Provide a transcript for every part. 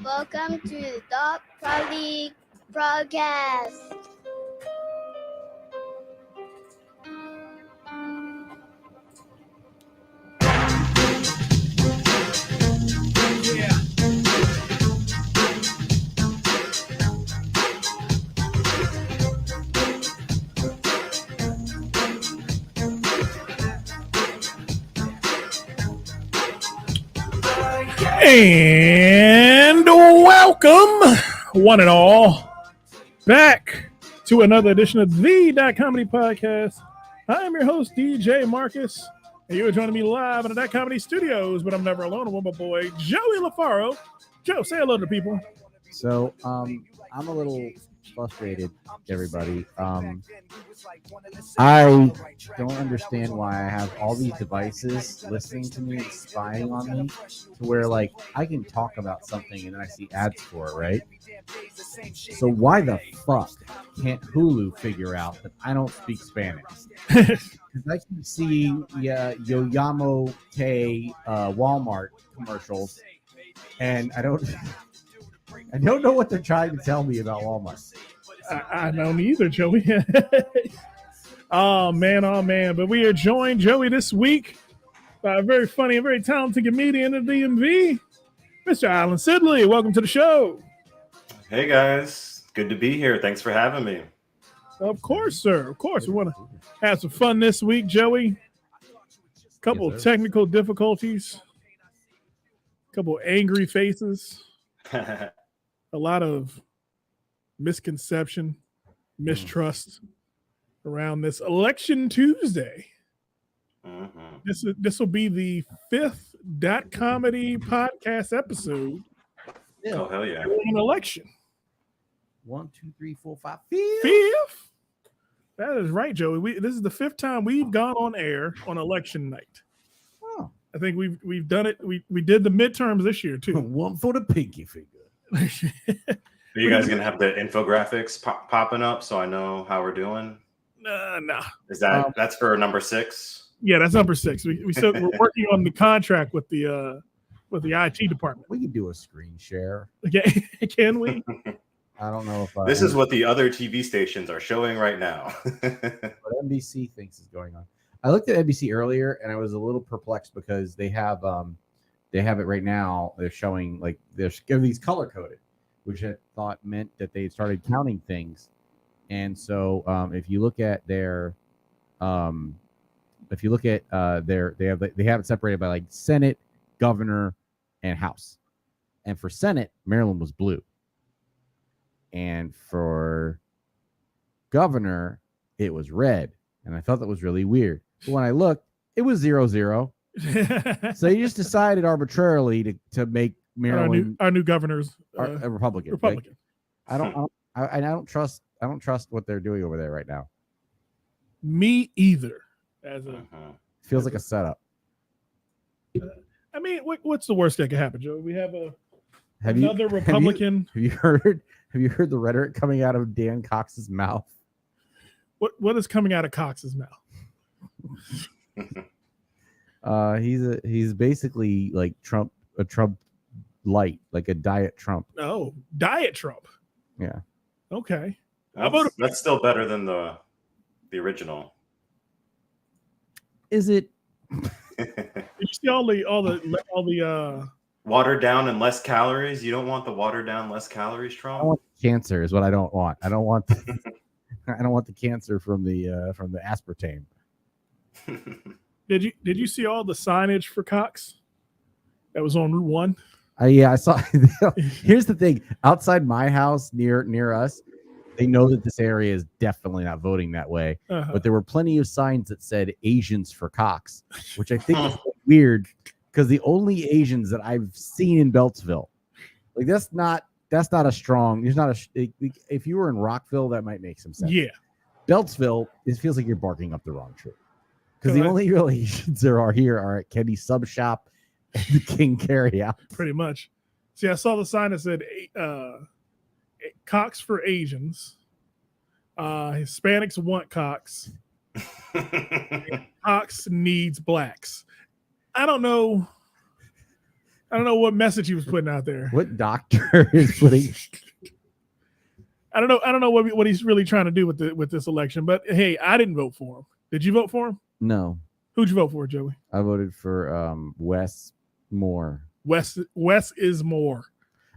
Welcome to the Dog Proudly broadcast. And welcome, one and all, back to another edition of the Comedy Podcast. I am your host, DJ Marcus, and you are joining me live in the Comedy Studios, but I'm never alone. I'm with my boy, Joey LaFaro. Joe, say hello to people. So, I'm a little frustrated, everybody. I don't understand why I have all these devices listening to me and spying on me to where, like, I can talk about something and then I see ads for it, right? So why the fuck can't Hulu figure out that I don't speak Spanish? Because I keep seeing Yoyamo Te Walmart commercials, and I don't know what they're trying to tell me about Walmart. I don't either, Joey. Oh, man. But we are joined, Joey, this week by a very funny and very talented comedian of DMV, Mr. Alan Sidley. Welcome to the show. Hey, guys. Good to be here. Thanks for having me. Of course, sir. Of course. We want to have some fun this week, Joey. Couple of technical difficulties. Couple angry faces. A lot of misconception, mistrust around this election Tuesday. Mm-hmm. This will be the 5th Comedy podcast episode. Oh, hell yeah. An election. 1, 2, 3, 4, 5, 5th? That is right, Joey. This is the 5th time we've gone on air on election night. Oh. I think we've done it. We did the midterms this year too. One for the pinky finger. Are you guys going to have the infographics popping up so I know how we're doing? No. Is that's for number 6? Yeah, that's number 6. We're working on the contract with the IT department. We can do a screen share. Okay, can we? I don't know if this is what the other TV stations are showing right now. What NBC thinks is going on. I looked at NBC earlier and I was a little perplexed because they have it right now. They're showing like they're these color coded, which I thought meant that they started counting things. And so if you look at they have it separated by like Senate, governor, and House. And for Senate, Maryland was blue. And for governor, it was red. And I thought that was really weird. But when I looked, it was 0-0. So you just decided arbitrarily to make Maryland our new governor's a Republican. Republican. Like, I don't trust what they're doing over there right now. Me either. Feels like a setup. I mean, what's the worst that could happen, Joe? We have another Republican. Have you heard the rhetoric coming out of Dan Cox's mouth? What is coming out of Cox's mouth? He's basically like a Trump light, like a diet Trump. Oh, diet Trump. Yeah. Okay. That's still better than the original. Is it? Did you see all the watered down and less calories? You don't want the watered down, less calories, Trump? I want cancer is what I don't want. I don't want the cancer from the aspartame. Did you see all the signage for Cox that was on Route 1? Yeah, I saw. Here's the thing: outside my house, near us, they know that this area is definitely not voting that way. Uh-huh. But there were plenty of signs that said Asians for Cox, which I think is weird because the only Asians that I've seen in Beltsville, like that's not a strong. There's not a. If you were in Rockville, that might make some sense. Yeah, Beltsville, it feels like you're barking up the wrong tree because the only real Asians there are here are at Kenny's Sub Shop and the King Carryout. Pretty much. See, I saw the sign that said Cox for Asians. Hispanics want Cox. Cox needs blacks. I don't know I don't know what message he was putting out there. What doctor is putting? I don't know what he's really trying to do with this election. But hey, I didn't vote for him. Did you vote for him? No. Who'd you vote for, Joey? I voted for Wes Moore. Wes is more.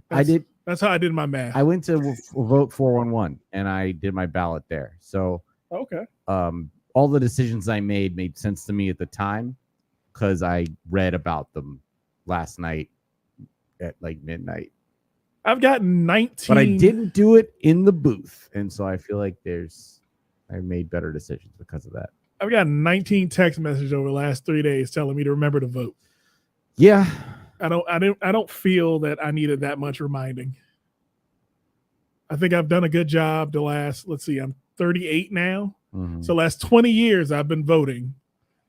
That's how I did my math. I went to vote 411 and I did my ballot there. So okay. All the decisions I made sense to me at the time because I read about them last night at like midnight. I've got 19, but I didn't do it in the booth, and so I feel like I made better decisions because of that. I've got 19 text messages over the last 3 days telling me to remember to vote. Yeah. I don't feel that I needed that much reminding. I think I've done a good job the last, I'm 38 now. Mm-hmm. So last 20 years I've been voting.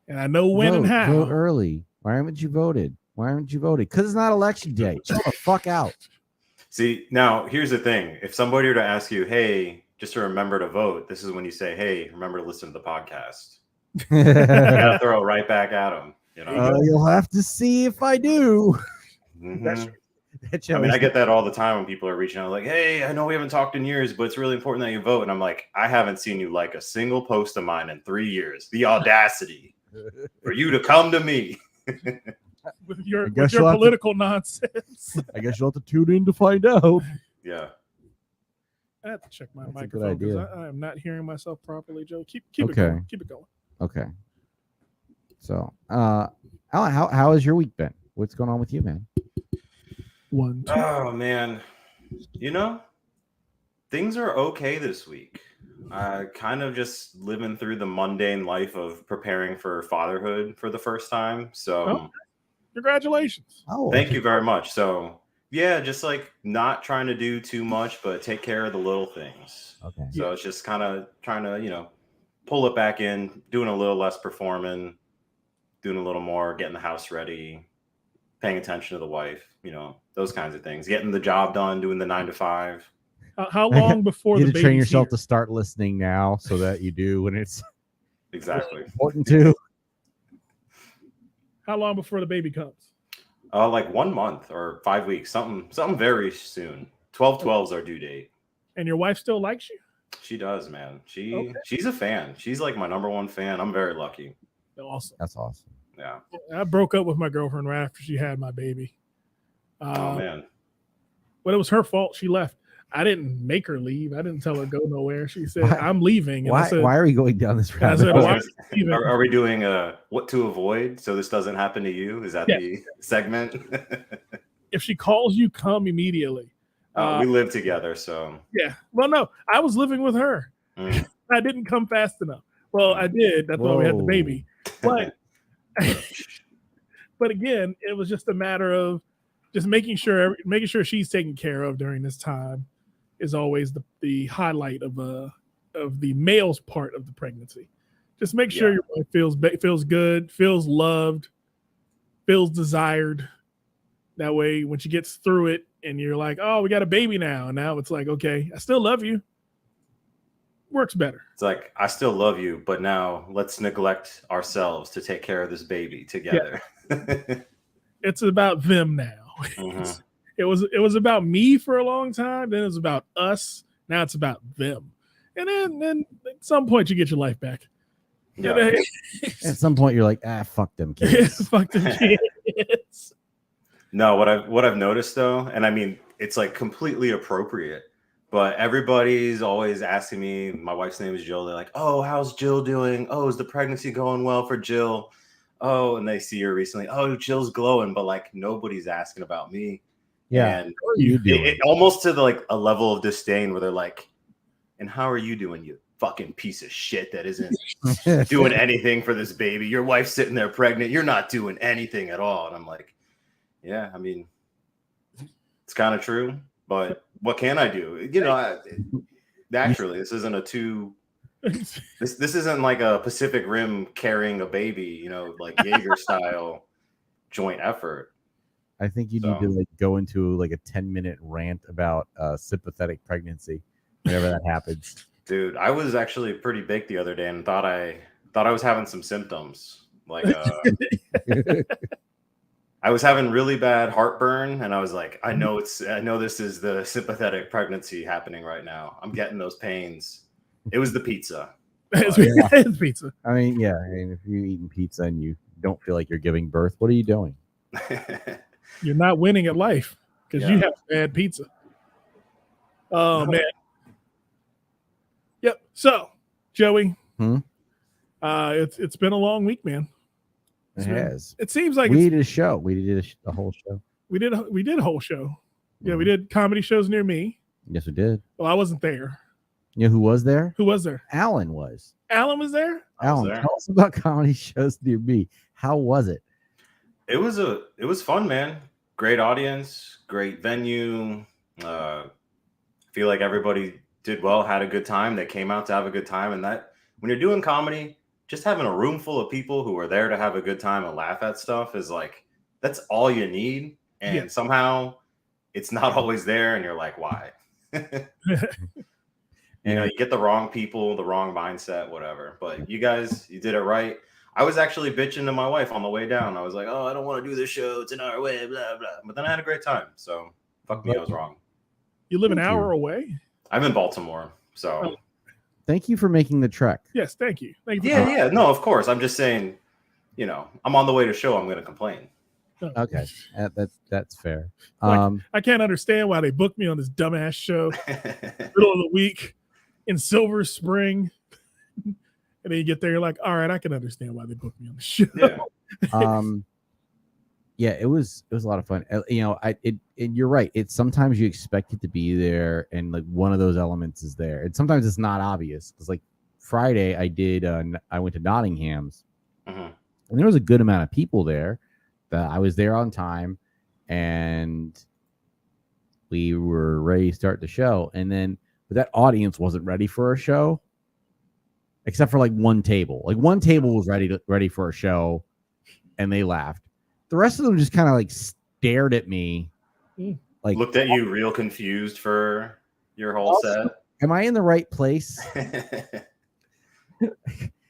And I know when and how. Vote early. Why haven't you voted? Because it's not election day. Chill the fuck out. See, now here's the thing. If somebody were to ask you, hey, just to remember to vote, this is when you say, hey, remember to listen to the podcast. You gotta throw it right back at them. You know, you'll have to see if I do. Mm-hmm. I mean, I get that all the time when people are reaching out like, hey, I know we haven't talked in years, but it's really important that you vote. And I'm like, I haven't seen you like a single post of mine in 3 years. The audacity for you to come to me. with your political nonsense. I guess you'll have to tune in to find out. Yeah. I have to check my microphone because I am not hearing myself properly, Joe. Keep okay. it going. Keep it going. Okay. So, Alan, how has your week been? What's going on with you, man? 1, 2. Oh man, things are okay this week. Kind of just living through the mundane life of preparing for fatherhood for the first time. So, congratulations! Thank you very much. So, yeah, just like not trying to do too much, but take care of the little things. Okay. So it's just kind of trying to, pull it back in, doing a little less performing, doing a little more, getting the house ready, paying attention to the wife, those kinds of things, getting the job done, doing the 9 to 5. How long before you the have to train yourself here? to start listening now so that you do when it's exactly important to. How long before the baby comes? Like 1 month or 5 weeks, something very soon. 12/12 is our due date. And your wife still likes you? She does, man. She's a fan. She's like my number one fan. I'm very lucky. Awesome. That's awesome. Yeah. I broke up with my girlfriend right after she had my baby. Oh man. But it was her fault. She left. I didn't make her leave. I didn't tell her go nowhere. She said, I'm leaving. And why are we going down this route? Are we doing what to avoid so this doesn't happen to you? Is that the segment? If she calls you, come immediately. We live together, so. Yeah. Well, no, I was living with her. I didn't come fast enough. Well, I did. That's why we had the baby. But, but again, it was just a matter of just making sure she's taken care of during this time is always the highlight of the male's part of the pregnancy. Just make sure your wife feels good, feels loved, feels desired. That way, when she gets through it and you're like, oh, we got a baby now. And now it's like, okay, I still love you. Works better. It's like, I still love you, but now let's neglect ourselves to take care of this baby together. Yeah. It's about them now. Mm-hmm. It was about me for a long time. Then it was about us. Now it's about them. And then at some point you get your life back. Yeah. At some point you're like, fuck them kids. Fuck them kids. No, what I've noticed though, and I mean, it's like completely appropriate, but everybody's always asking me, my wife's name is Jill. They're like, oh, how's Jill doing? Oh, is the pregnancy going well for Jill? Oh, and they see her recently. Oh, Jill's glowing, but like nobody's asking about me. Yeah. And it almost to a level of disdain where they're like, and how are you doing, you fucking piece of shit that isn't doing anything for this baby? Your wife's sitting there pregnant. You're not doing anything at all. And I'm like, yeah, I mean, it's kind of true, but what can I do? Naturally, this isn't this isn't like a Pacific Rim carrying a baby, like Jaeger style joint effort. I think you need to go into a 10-minute rant about sympathetic pregnancy whenever that happens. Dude, I was actually pretty big the other day and thought I was having some symptoms. Like I was having really bad heartburn, and I was like, I know this is the sympathetic pregnancy happening right now. I'm getting those pains. It was the pizza. It's pizza. I mean, yeah. I mean, if you're eating pizza and you don't feel like you're giving birth, what are you doing? You're not winning at life because you have bad pizza. Oh man. Yep. So, Joey, it's been a long week, man. It has. It seems like we did a show. We did a whole show. We did a whole show. Yeah, we did comedy shows near me. Yes, we did. Well, I wasn't there. You know who was there? Who was there? Alan was. Alan was there? Alan, tell us about comedy shows near me. How was it? It was fun, man. Great audience, great venue. Feel like everybody did well, had a good time. They came out to have a good time. And that when you're doing comedy, just having a room full of people who are there to have a good time and laugh at stuff is like, that's all you need. And somehow it's not always there. And you're like, why? You know, you get the wrong people, the wrong mindset, whatever. But you guys, you did it right. I was actually bitching to my wife on the way down. I was like, oh, I don't want to do this show. It's an hour away, blah, blah. But then I had a great time. So fuck me, I was wrong. You live an hour away? I'm in Baltimore. So thank you for making the trek. Yes, thank you. Thank you. Yeah. No, of course. I'm just saying, you know, I'm on the way to show. I'm going to complain. Okay. That's fair. Like, I can't understand why they booked me on this dumbass show middle of the week in Silver Spring. And then you get there, you're like, all right, I can understand why they booked me on the show. Yeah. It was a lot of fun. You know, you're right. It's sometimes you expect it to be there, and like one of those elements is there, and sometimes it's not obvious. Because like Friday, I went to Nottingham's, and there was a good amount of people there. I was there on time, and we were ready to start the show, but that audience wasn't ready for a show, except for like one table. Like one table was ready for a show, and they laughed. The rest of them just kind of like stared at me, like looked at you real confused for your whole set. Am I in the right place?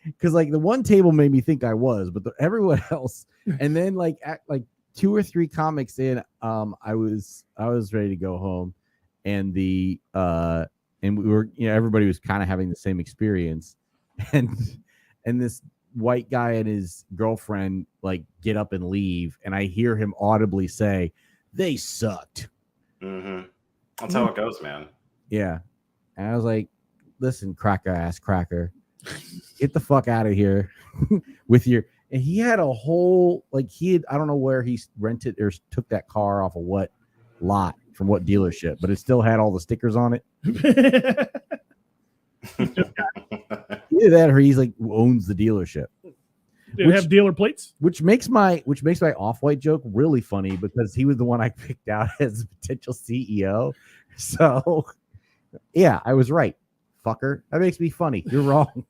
Because like the one table made me think I was, but everyone else. And then like 2 or 3 comics in, I was ready to go home, and we were, you know, everybody was kind of having the same experience, and this white guy and his girlfriend like get up and leave, and I hear him audibly say, "They sucked." That's how it goes, man. Yeah, and I was like, "Listen, cracker, get the fuck out of here with your." And he had a whole I don't know where he rented or took that car off of what lot from what dealership, but it still had all the stickers on it. Either that or he's like owns the dealership. Did it have dealer plates? Which makes my Off-White joke really funny, because he was the one I picked out as a potential CEO. So yeah, I was right. Fucker. That makes me funny. You're wrong.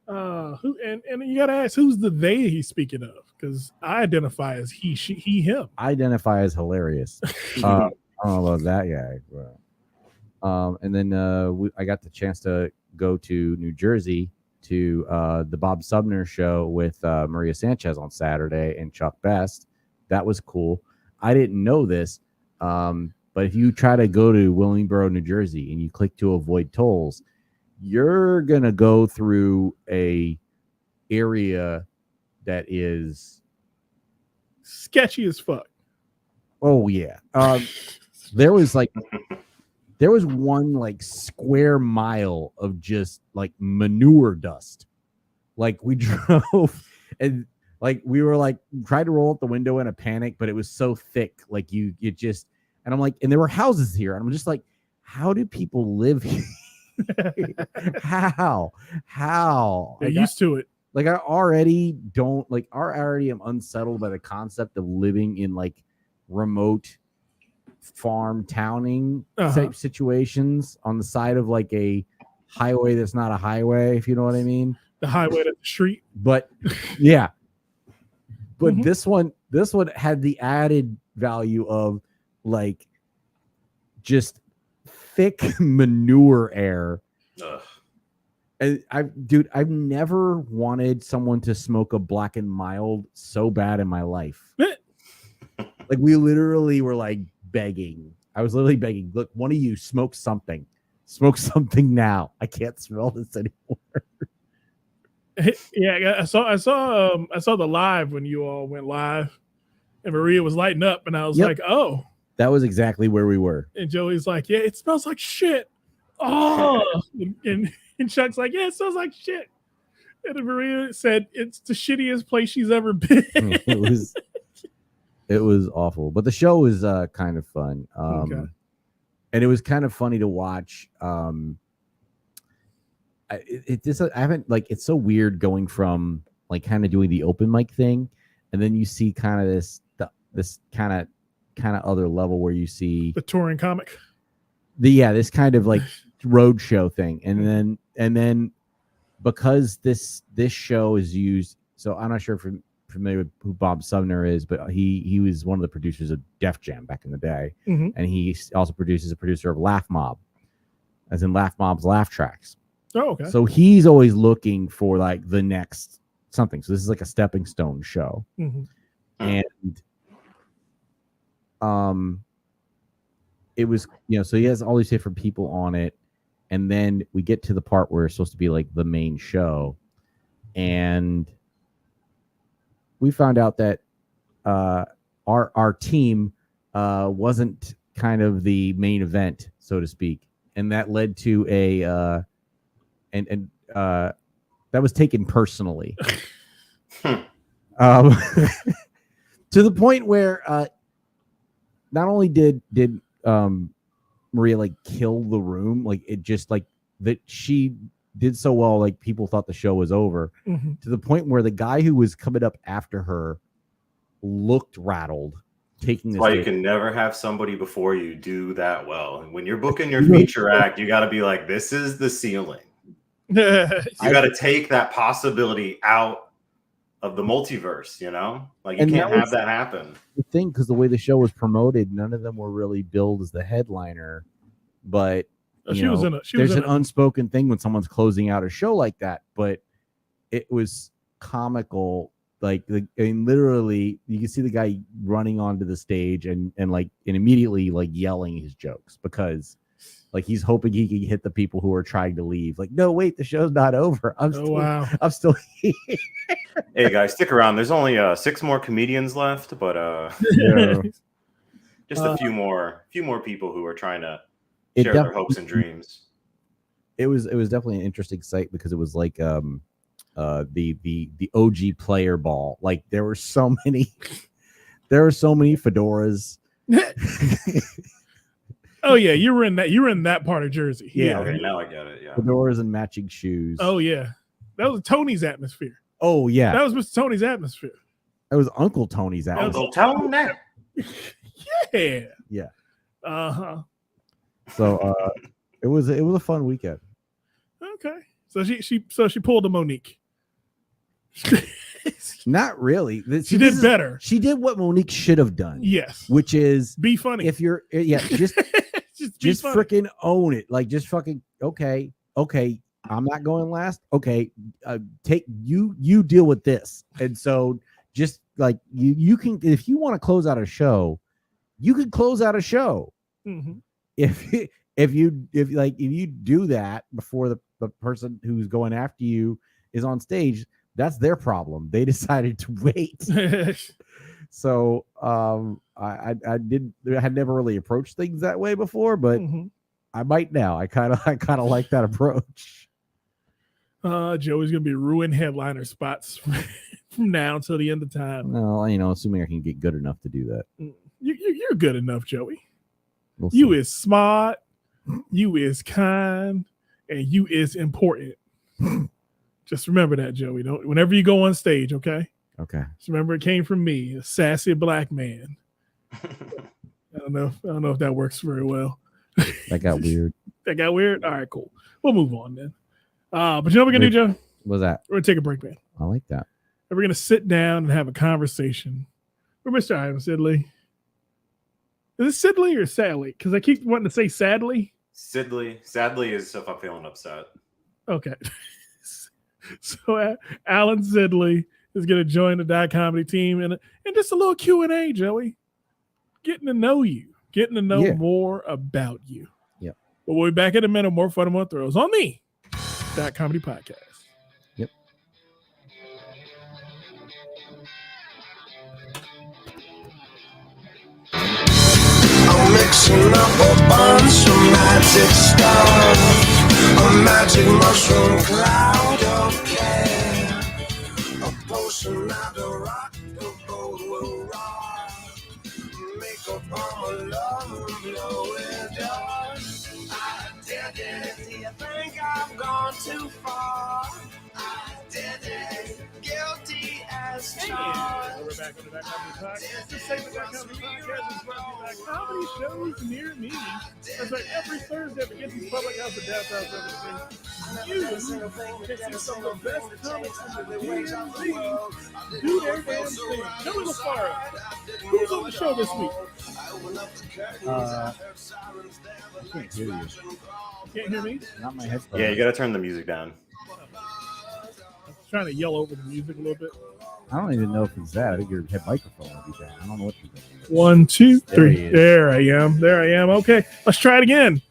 Who and you gotta ask, who's the they he's speaking of? Because I identify as he, she, he, him. I identify as hilarious. I don't know about that guy. And then I got the chance to go to New Jersey to the Bob Sumner show with Maria Sanchez on Saturday and Chuck Best. That was cool. I didn't know this, but if you try to go to Willingboro, New Jersey, and you click to avoid tolls, you're gonna go through a area that is sketchy as fuck. Oh yeah. There was one like square mile of just like manure dust. Like we drove and like we were like tried to roll out the window in a panic, but it was so thick. Like and I'm like, and there were houses here, and I'm just like, how do people live here? How? They're used to it. Like I already am unsettled by the concept of living in like remote farm towning type situations on the side of like a highway that's not a highway, if you know what I mean. The highway to the street. But yeah. But this one had the added value of like just thick manure air. And I've never wanted someone to smoke a Black and Mild so bad in my life. Like we literally were like begging. I was literally begging. Look, one of you smoke something. Smoke something now. I can't smell this anymore. Yeah, I saw the live when you all went live, and Maria was lighting up, and I was like, oh. That was exactly where we were. And Joey's like, yeah, it smells like shit. Oh, and Chuck's like, yeah, it smells like shit. And then Maria said it's the shittiest place she's ever been. It was awful, but the show was kind of fun. Okay. And it was kind of funny to watch. I haven't like, it's so weird going from like kind of doing the open mic thing, and then you see kind of this kind of other level where you see the touring comic. This kind of like road show thing, and then because this show is used. So I'm not sure if you're familiar with who Bob Sumner is, but he was one of the producers of Def Jam back in the day, and he also produces a producer of Laugh Mob, as in Laugh Mob's laugh tracks. Oh, okay. So he's always looking for like the next something. So this is like a stepping stone show, and it was, so he has all these different people on it, and then we get to the part where it's supposed to be like the main show, and we found out that our team wasn't kind of the main event, so to speak, and that led to a that was taken personally, to the point where not only did Maria like kill the room, like it just like that she did so well, like people thought the show was over, to the point where the guy who was coming up after her looked rattled. Taking this, why you can never have somebody before you do that well. And when you're booking your feature act, you got to be like, this is the ceiling. You got to take that possibility out of the multiverse, like you can't have that happen. The thing, because the way the show was promoted, none of them were really billed as the headliner, but there's an unspoken thing when someone's closing out a show like that. But it was comical, like literally you can see the guy running onto the stage and immediately like yelling his jokes, because like he's hoping he can hit the people who are trying to leave. Like, no, wait, the show's not over. I'm still here. Hey guys, stick around. There's only 6 more comedians left, but just a few more people who are trying to share their hopes and dreams. It was definitely an interesting sight, because it was like the OG player ball. Like there were so many fedoras. Oh yeah, you were in that part of Jersey. Yeah. Okay, now I get it. Yeah. Fedoras and matching shoes. Oh yeah. That was Tony's atmosphere. Oh yeah. That was Mr. Tony's atmosphere. That was Uncle Tony's atmosphere. Uncle Tony. Yeah. Yeah. Uh-huh. So it was a fun weekend. Okay. So she pulled a Monique. Not really. She did better. She did what Monique should have done. Yes. Which is be funny. If you're just just freaking own it. Like just fucking okay. I'm not going last. Okay, take you deal with this. And so just like you can, if you want to close out a show, you can close out a show. If you do that before the person who's going after you is on stage, that's their problem. They decided to wait. So I had never really approached things that way before, but I might now. I kind of like that approach. Joey's gonna be ruined headliner spots from now until the end of time. No, assuming I can get good enough to do that. You're good enough, Joey. We'll you is smart, you is kind, and you is important. Just remember that, Joey. Whenever you go on stage, okay? Okay. Just remember it came from me, a sassy black man. I don't know if that works very well. That got weird. That got weird? All right, cool. We'll move on then. But you know what we're gonna do, Joe? What's that? We're gonna take a break, man. I like that. And we're gonna sit down and have a conversation with Mr. Ivan Sidley. Is it Sidley or Sadly? Because I keep wanting to say sadly. Sidley. Sadly is if I'm feeling upset. Okay. So Alan Sidley is going to join the Dot Comedy team and just a little Q&A, Joey. Getting to know you, getting to know more about you. Yep. But we'll be back in a minute. More fun and more throws on the Dot Comedy Podcast. Yep. I'm mixing up a bunch of magic stuff. A magic mushroom cloud of care. A potion out of rock, the boat will rock. Make a bomb of love and blow it up. I did it. Do you think I've gone too far? I did it. Guilty as charged. We're back on the Dot Comedy Podcast. This segment of the Dot Comedy Podcast is brought to you by comedy shows near me. That's right, every Thursday at McGinty's Public House in downtown Silver Spring. You can see some of the best comics in the DMV do their damn thing. Joey LaFaro, who's on the show this week? I can't hear you. Can't hear me? Not my headphones. Yeah, you got to turn the music down. I'm trying to yell over the music a little bit. I don't even know if it's that. I think your head microphone would be bad. I don't know what you're doing. 1, 2, 3. he is. There I am. There I am. Okay, let's try it again.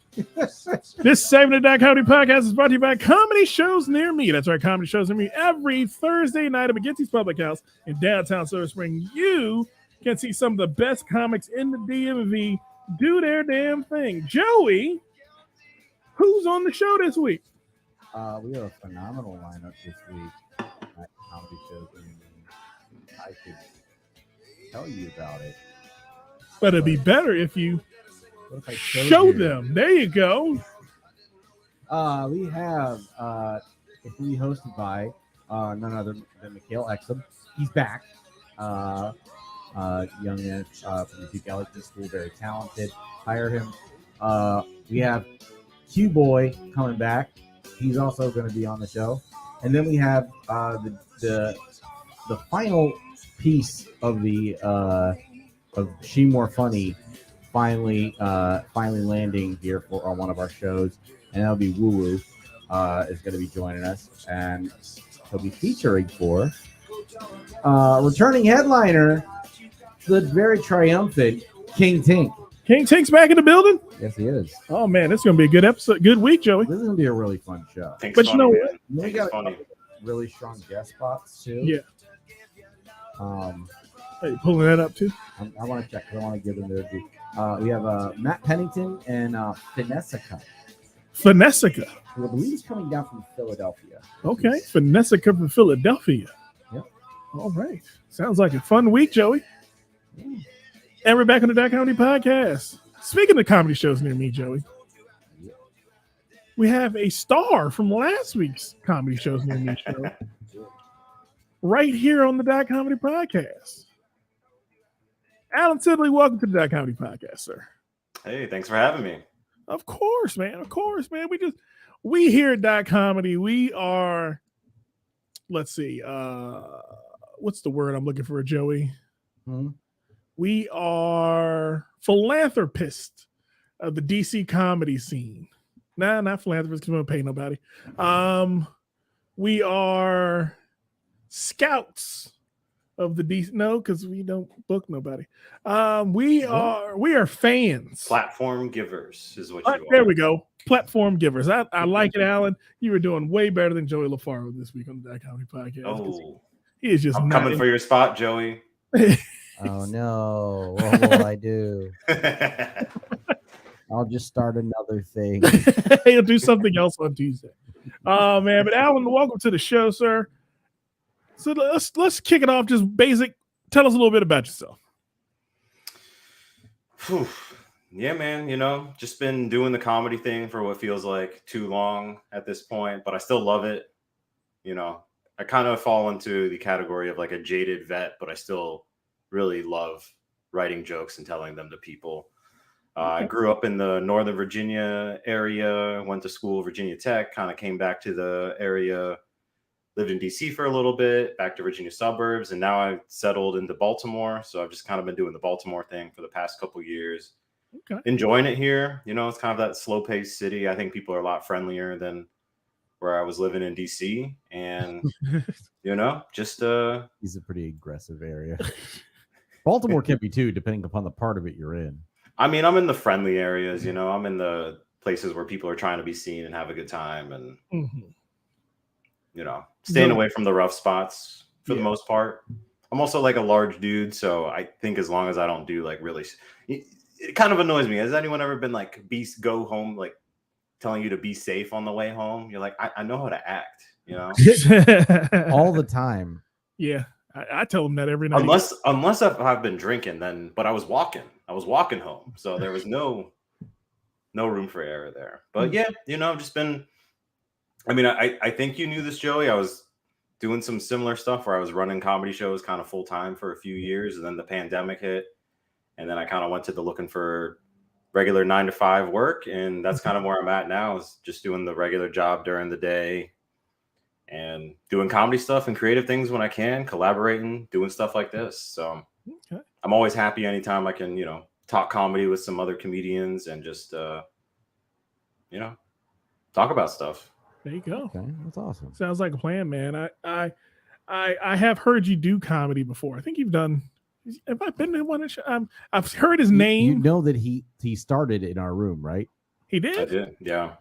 This segment of Dot Comedy Podcast is brought to you by comedy shows near me. That's right, comedy shows near me. Every Thursday night at McGinty's Public House in downtown Silver Spring, you can see some of the best comics in the DMV do their damn thing. Joey, who's on the show this week? We have a phenomenal lineup this week at comedy shows. I could tell you about it. But it'd be better if you What if I showed show you? them. There you go. We have it's going to be hosted by none other than Mikhail Exum. He's back. Young man from the Duke Ellington School, very talented. Hire him. We have Q Boy coming back. He's also going to be on the show. And then we have the final piece of the of She More Funny finally landing here for one of our shows, and that'll be Woo Woo is going to be joining us, and he'll be featuring for returning headliner, the very triumphant King Tink. King Tink's back in the building. Yes, he is. Oh man, it's gonna be a good episode, good week, Joey. This is going to be a really fun show. Thanks, But you know funny, what? man. We Thanks, got a funny. couple really strong guest spots too. Yeah. Hey, you pulling that up too? I want to check. I want to give them their due. We have Matt Pennington and Finessica, Finessica. who I believe is coming down from Philadelphia. Okay, Finessica from Philadelphia. Yep. All right. Sounds like a fun week, Joey. And we're back on the Dot Comedy Podcast. Speaking of comedy shows near me, Joey, we have a star from last week's comedy shows near me show right here on the Dot Comedy Podcast. Alan Sidley, welcome to the Dot Comedy Podcast, sir. Hey, thanks for having me. Of course, man. Of course, man. We here at Dot Comedy, we are, let's see, what's the word I'm looking for, Joey? Hmm? We are philanthropists of the DC comedy scene. Nah, not philanthropists because we don't pay nobody. We are scouts of the DC. No, because we don't book nobody. We are fans. Platform givers is what you are. There we go. Platform givers. I like it, Alan. You were doing way better than Joey LaFaro this week on the Dot Comedy Podcast. Oh, He is just I'm not coming for your spot, Joey. Oh no! What will I do? I'll just start another thing. He'll do something else on Tuesday. Oh man, but Alan, welcome to the show, sir. So let's kick it off. Just basic. Tell us a little bit about yourself. Whew. Yeah, man. Just been doing the comedy thing for what feels like too long at this point, but I still love it. I kind of fall into the category of like a jaded vet, but I still really love writing jokes and telling them to people. I grew up in the Northern Virginia area, went to school, Virginia Tech, kind of came back to the area, lived in DC for a little bit, back to Virginia suburbs, and now I've settled into Baltimore. So I've just kind of been doing the Baltimore thing for the past couple years. Okay. Enjoying it here. It's kind of that slow-paced city. I think people are a lot friendlier than where I was living in DC, and just He's a pretty aggressive area. Baltimore can be too, depending upon the part of it you're in. I mean, I'm in the friendly areas, I'm in the places where people are trying to be seen and have a good time, and staying away from the rough spots for the most part. I'm also like a large dude, so I think as long as I don't do like really, it kind of annoys me. Has anyone ever been like go home like telling you to be safe on the way home? You're like, I know how to act, all the time. Yeah, I tell them that every night. Unless I've been drinking, but I was walking home, so there was no room for error there. But yeah, just been. I mean, I think you knew this, Joey. I was doing some similar stuff where I was running comedy shows kind of full time for a few years, and then the pandemic hit, and then I kind of went to the looking for regular 9-to-5 work, and that's kind of where I'm at now, is just doing the regular job during the day and doing comedy stuff and creative things when I can, collaborating, doing stuff like this. So I'm always happy anytime I can, talk comedy with some other comedians and just, talk about stuff. There you go. Okay, that's awesome. Sounds like a plan, man. I have heard you do comedy before. I think you've done. Have I been to one? I've heard his name. You know that he started in our room, right? He did. I did, yeah.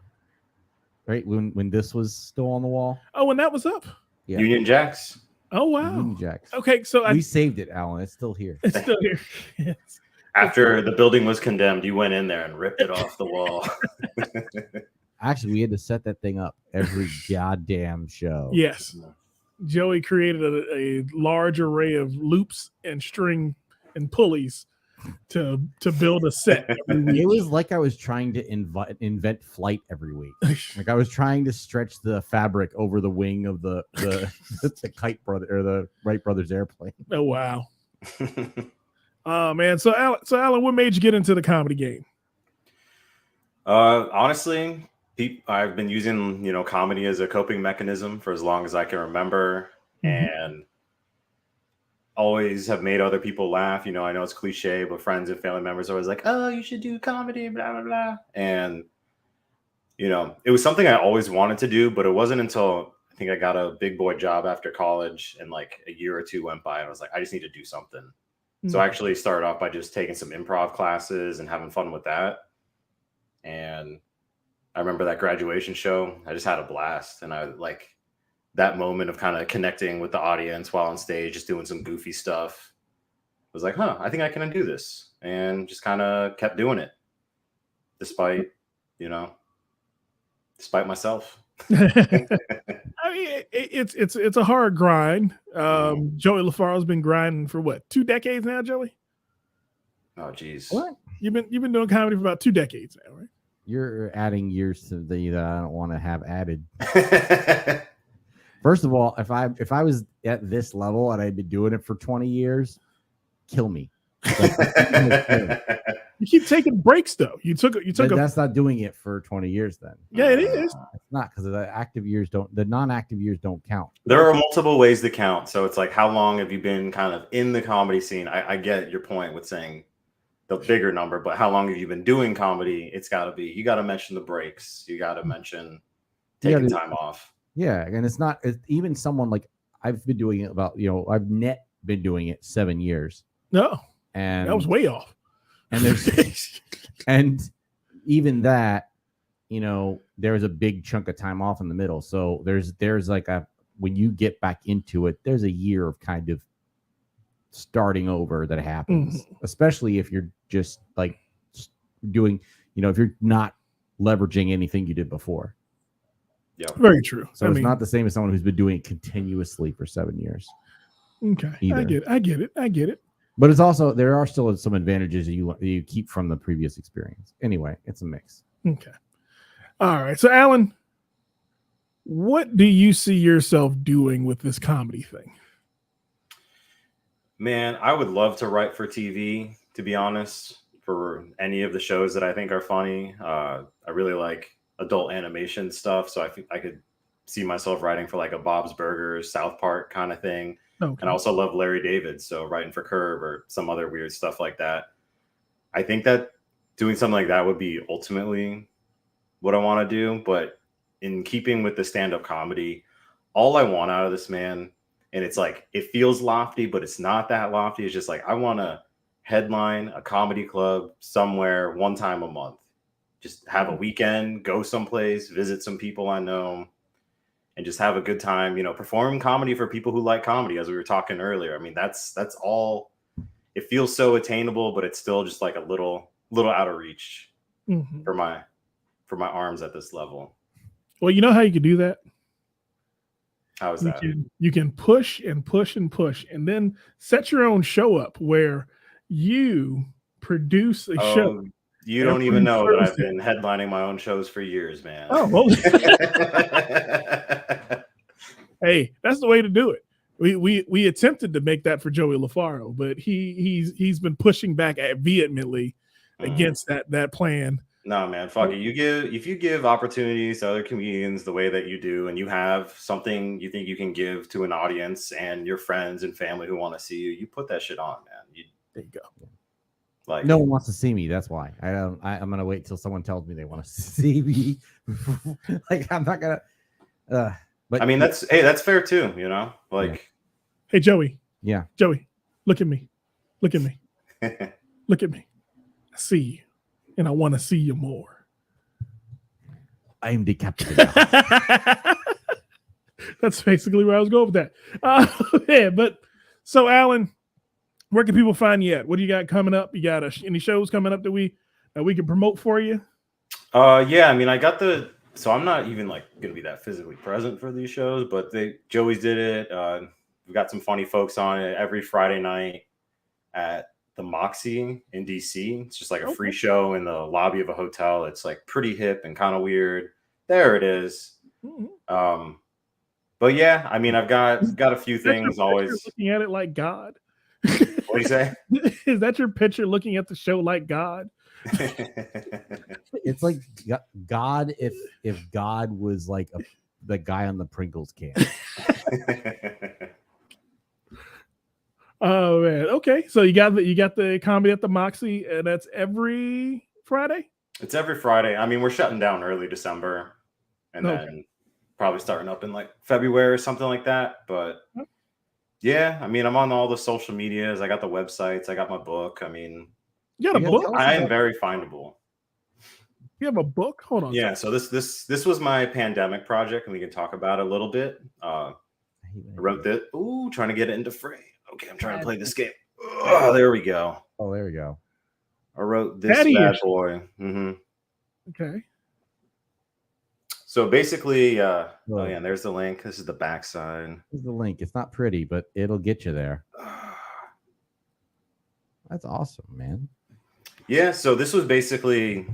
Right when this was still on the wall. Oh, when that was up. Yeah. Union Jacks. Oh wow. Union Jacks. Okay, so we saved it, Alan. It's still here. It's still here. Yes. After the building was condemned, you went in there and ripped it off the wall. Actually, we had to set that thing up every goddamn show. Yes. Joey created a large array of loops and string and pulleys to build a set. It was like I was trying to invent flight every week. Like I was trying to stretch the fabric over the wing of the Kite brother or the Wright brothers airplane. Oh wow. Oh man. So Alan, what made you get into the comedy game? Honestly, I've been using, comedy as a coping mechanism for as long as I can remember, and always have made other people laugh. I know it's cliche, but friends and family members are always like, "Oh, you should do comedy," blah blah blah. And it was something I always wanted to do, but it wasn't until I think I got a big boy job after college, and like a year or two went by, and I was like, I just need to do something. So I actually started off by just taking some improv classes and having fun with that. And I remember that graduation show. I just had a blast, and I like that moment of kind of connecting with the audience while on stage, just doing some goofy stuff. I was like, I think I can do this, and just kind of kept doing it, despite myself. I mean, it's a hard grind. Joey LaFaro's been grinding for what, 2 decades now, Joey? Oh, geez. What? You've been doing comedy for about 2 decades now, right? You're adding years to that I don't want to have added. First of all, if I was at this level and I'd been doing it for 20 years, kill me. You keep taking breaks though. You took that's not doing it for 20 years then. Yeah, it is. It's not, because the non-active years don't count. There are multiple ways to count. So it's like, how long have you been kind of in the comedy scene? I get your point with saying the bigger number, but how long have you been doing comedy? It's got to be, you got to mention the breaks. You got to mention taking time off. Yeah. And it's even someone like I've been doing it I've been doing it 7 years. No. And that was way off. And there's and even that, there's a big chunk of time off in the middle. So there's like when you get back into it, there's a year of kind of starting over that happens, especially if you're just like doing, if you're not leveraging anything you did before. Yeah, very true. So it's not the same as someone who's been doing it continuously for 7 years. Okay, either. I get it. But it's also, there are still some advantages that you keep from the previous experience. Anyway, it's a mix. Okay. All right. So, Alan, what do you see yourself doing with this comedy thing? Man, I would love to write for TV, to be honest, for any of the shows that I think are funny. I really like adult animation stuff, so I think I could see myself writing for like a Bob's Burgers, South Park kind of thing. Okay. And I also love Larry David, so writing for Curb or some other weird stuff like that. I think that doing something like that would be ultimately what I want to do, but in keeping with the stand-up comedy, all I want out of this, man, and it's like it feels lofty, but it's not that lofty. It's just like I want to headline a comedy club somewhere one time a month. Just have a weekend, go someplace, visit some people I know, and just have a good time, perform comedy for people who like comedy, as we were talking earlier. I mean, that's all. It feels so attainable, but it's still just like a little out of reach for my arms at this level. Well, you know how you can do that? How is that? You can push and push and push, and then set your own show up where you produce a show. You don't even know that I've been headlining my own shows for years, man. Oh, well. Hey, that's the way to do it. We attempted to make that for Joey LaFaro, but he's been pushing back vehemently against that plan. No, man, fuck it. If you give opportunities to other comedians the way that you do, and you have something you think you can give to an audience and your friends and family who want to see you, you put that shit on, man. There you go. Like, no one wants to see me. That's why I'm gonna wait till someone tells me they want to see me. Like, I'm not gonna. But I mean, that's fair too. Like, yeah. Hey, Joey. Yeah, Joey, look at me. Look at me. Look at me. I see you, and I want to see you more. I am decapitated. That's basically where I was going with that. Yeah, but so Alan, where can people find you at? What do you got coming up? You got any shows coming up that we can promote for you? Yeah, I mean, so I'm not even like going to be that physically present for these shows, but Joey's did it. We've got some funny folks on it every Friday night at the Moxie in DC. It's just like a free show in the lobby of a hotel. It's like pretty hip and kind of weird. There it is. Mm-hmm. But yeah, I mean, I've got a few things always. Looking at it like God. What do you say? Is that your picture looking at the show like God? It's like God if God was like the guy on the Pringles can. Oh man. Okay. So you got the comedy at the Moxie, and that's every Friday? It's every Friday. I mean, we're shutting down early December, and then probably starting up in like February or something like that. But yeah, I mean, I'm on all the social medias. I got the websites. I got my book. I mean, you got a book? I am very findable. You have a book? Hold on. Yeah. So this was my pandemic project, and we can talk about it a little bit. I wrote this. Ooh, trying to get it into frame. Okay, I'm trying to play this game. Oh, there we go. Oh, there we go. I wrote this bad boy. Mm-hmm. Okay. So basically, yeah, there's the link. This is the backside. This is the link. It's not pretty, but it'll get you there. That's awesome, man. Yeah, so this was basically,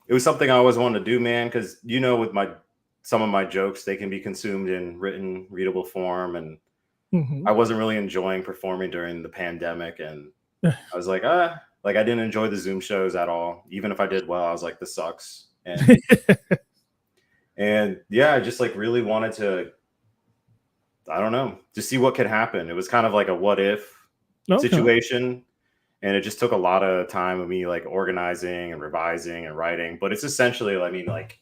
it was something I always wanted to do, man, because with some of my jokes, they can be consumed in written, readable form, and I wasn't really enjoying performing during the pandemic, and I was like, I didn't enjoy the Zoom shows at all. Even if I did well, I was like, this sucks. And yeah, I just like really wanted to, I don't know, to see what could happen. It was kind of like a what if situation. And it just took a lot of time of me like organizing and revising and writing. But it's essentially, I mean, like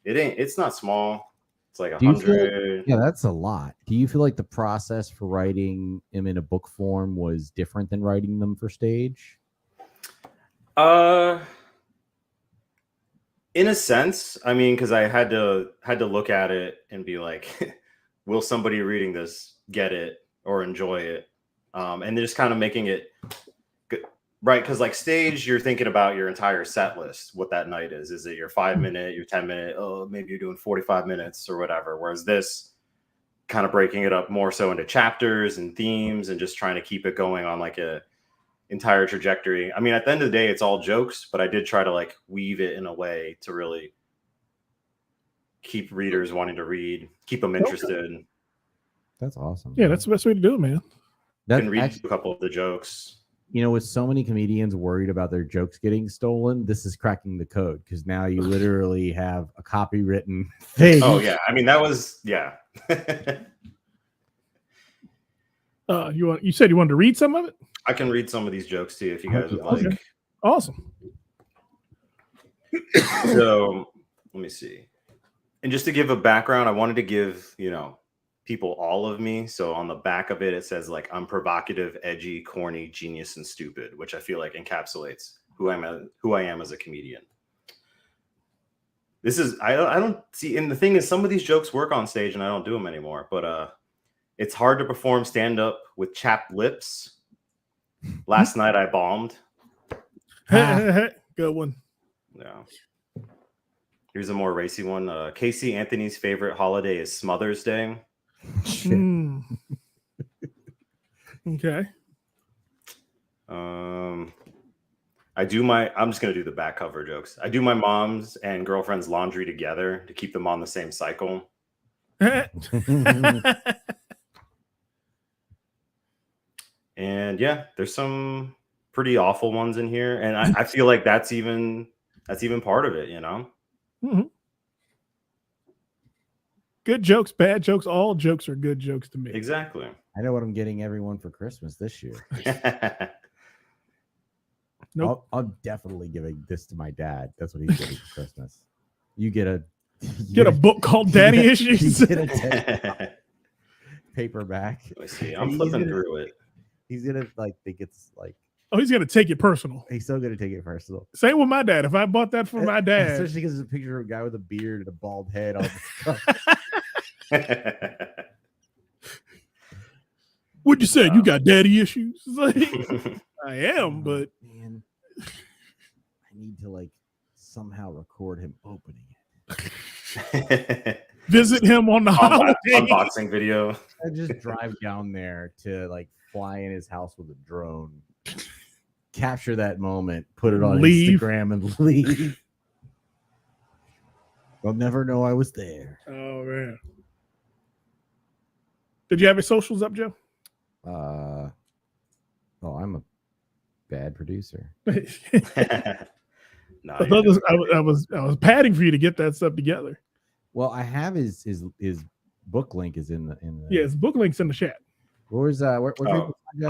it's not small. It's like 100. Yeah, that's a lot. Do you feel like the process for writing them in a book form was different than writing them for stage? In a sense, I mean, because I had to look at it and be like, will somebody reading this get it or enjoy it? And just kind of making it good, right? Because like stage, you're thinking about your entire set list, what that night is. Is it your 5-minute, your 10-minute? Oh, maybe you're doing 45 minutes or whatever. Whereas this, kind of breaking it up more so into chapters and themes and just trying to keep it going on like a entire trajectory. I mean, at the end of the day, it's all jokes, but I did try to like weave it in a way to really keep readers wanting to read, keep them interested. That's awesome. Yeah, that's the best way to do it, man. That can read a couple of the jokes. With so many comedians worried about their jokes getting stolen, this is cracking the code because now you literally have a copywritten thing. Oh yeah, I mean that was You said you wanted to read some of it? I can read some of these jokes to you if you guys would like. Okay. Awesome. So let me see. And just to give a background, I wanted to give, people all of me. So on the back of it, it says like, I'm provocative, edgy, corny, genius, and stupid, which I feel like encapsulates who I am as a comedian. This is, I don't see, and the thing is, some of these jokes work on stage and I don't do them anymore, but it's hard to perform stand-up with chapped lips. Last night I bombed. Good one. Yeah. Here's a more racy one. Casey Anthony's favorite holiday is Smother's Day. Okay. I'm just gonna do the back cover jokes. I do my mom's and girlfriend's laundry together to keep them on the same cycle. And yeah, there's some pretty awful ones in here, and I feel like that's even part of it, Mm-hmm. Good jokes, bad jokes, all jokes are good jokes to me. Exactly. I know what I'm getting everyone for Christmas this year. Nope. I'm definitely giving this to my dad. That's what he's getting for Christmas. You get a book called Daddy Issues. You get a paperback. Let me see. I'm flipping through it. He's gonna think it's like. Oh, he's gonna take it personal. He's still gonna take it personal. Same with my dad. If I bought that for my dad, especially because it's a picture of a guy with a beard and a bald head on the cup. What'd you say? You got daddy issues? Like, I am, but man, I need to somehow record him opening it. Visit him on the holiday unboxing video. I just drive down there to fly in his house with a drone, capture that moment, put it on Instagram, and leave. They'll never know I was there. Oh man! Did you have your socials up, Joe? I'm a bad producer. I was padding for you to get that stuff together. Well, I have his book link is in the yeah, his book link's in the chat. Where's I'm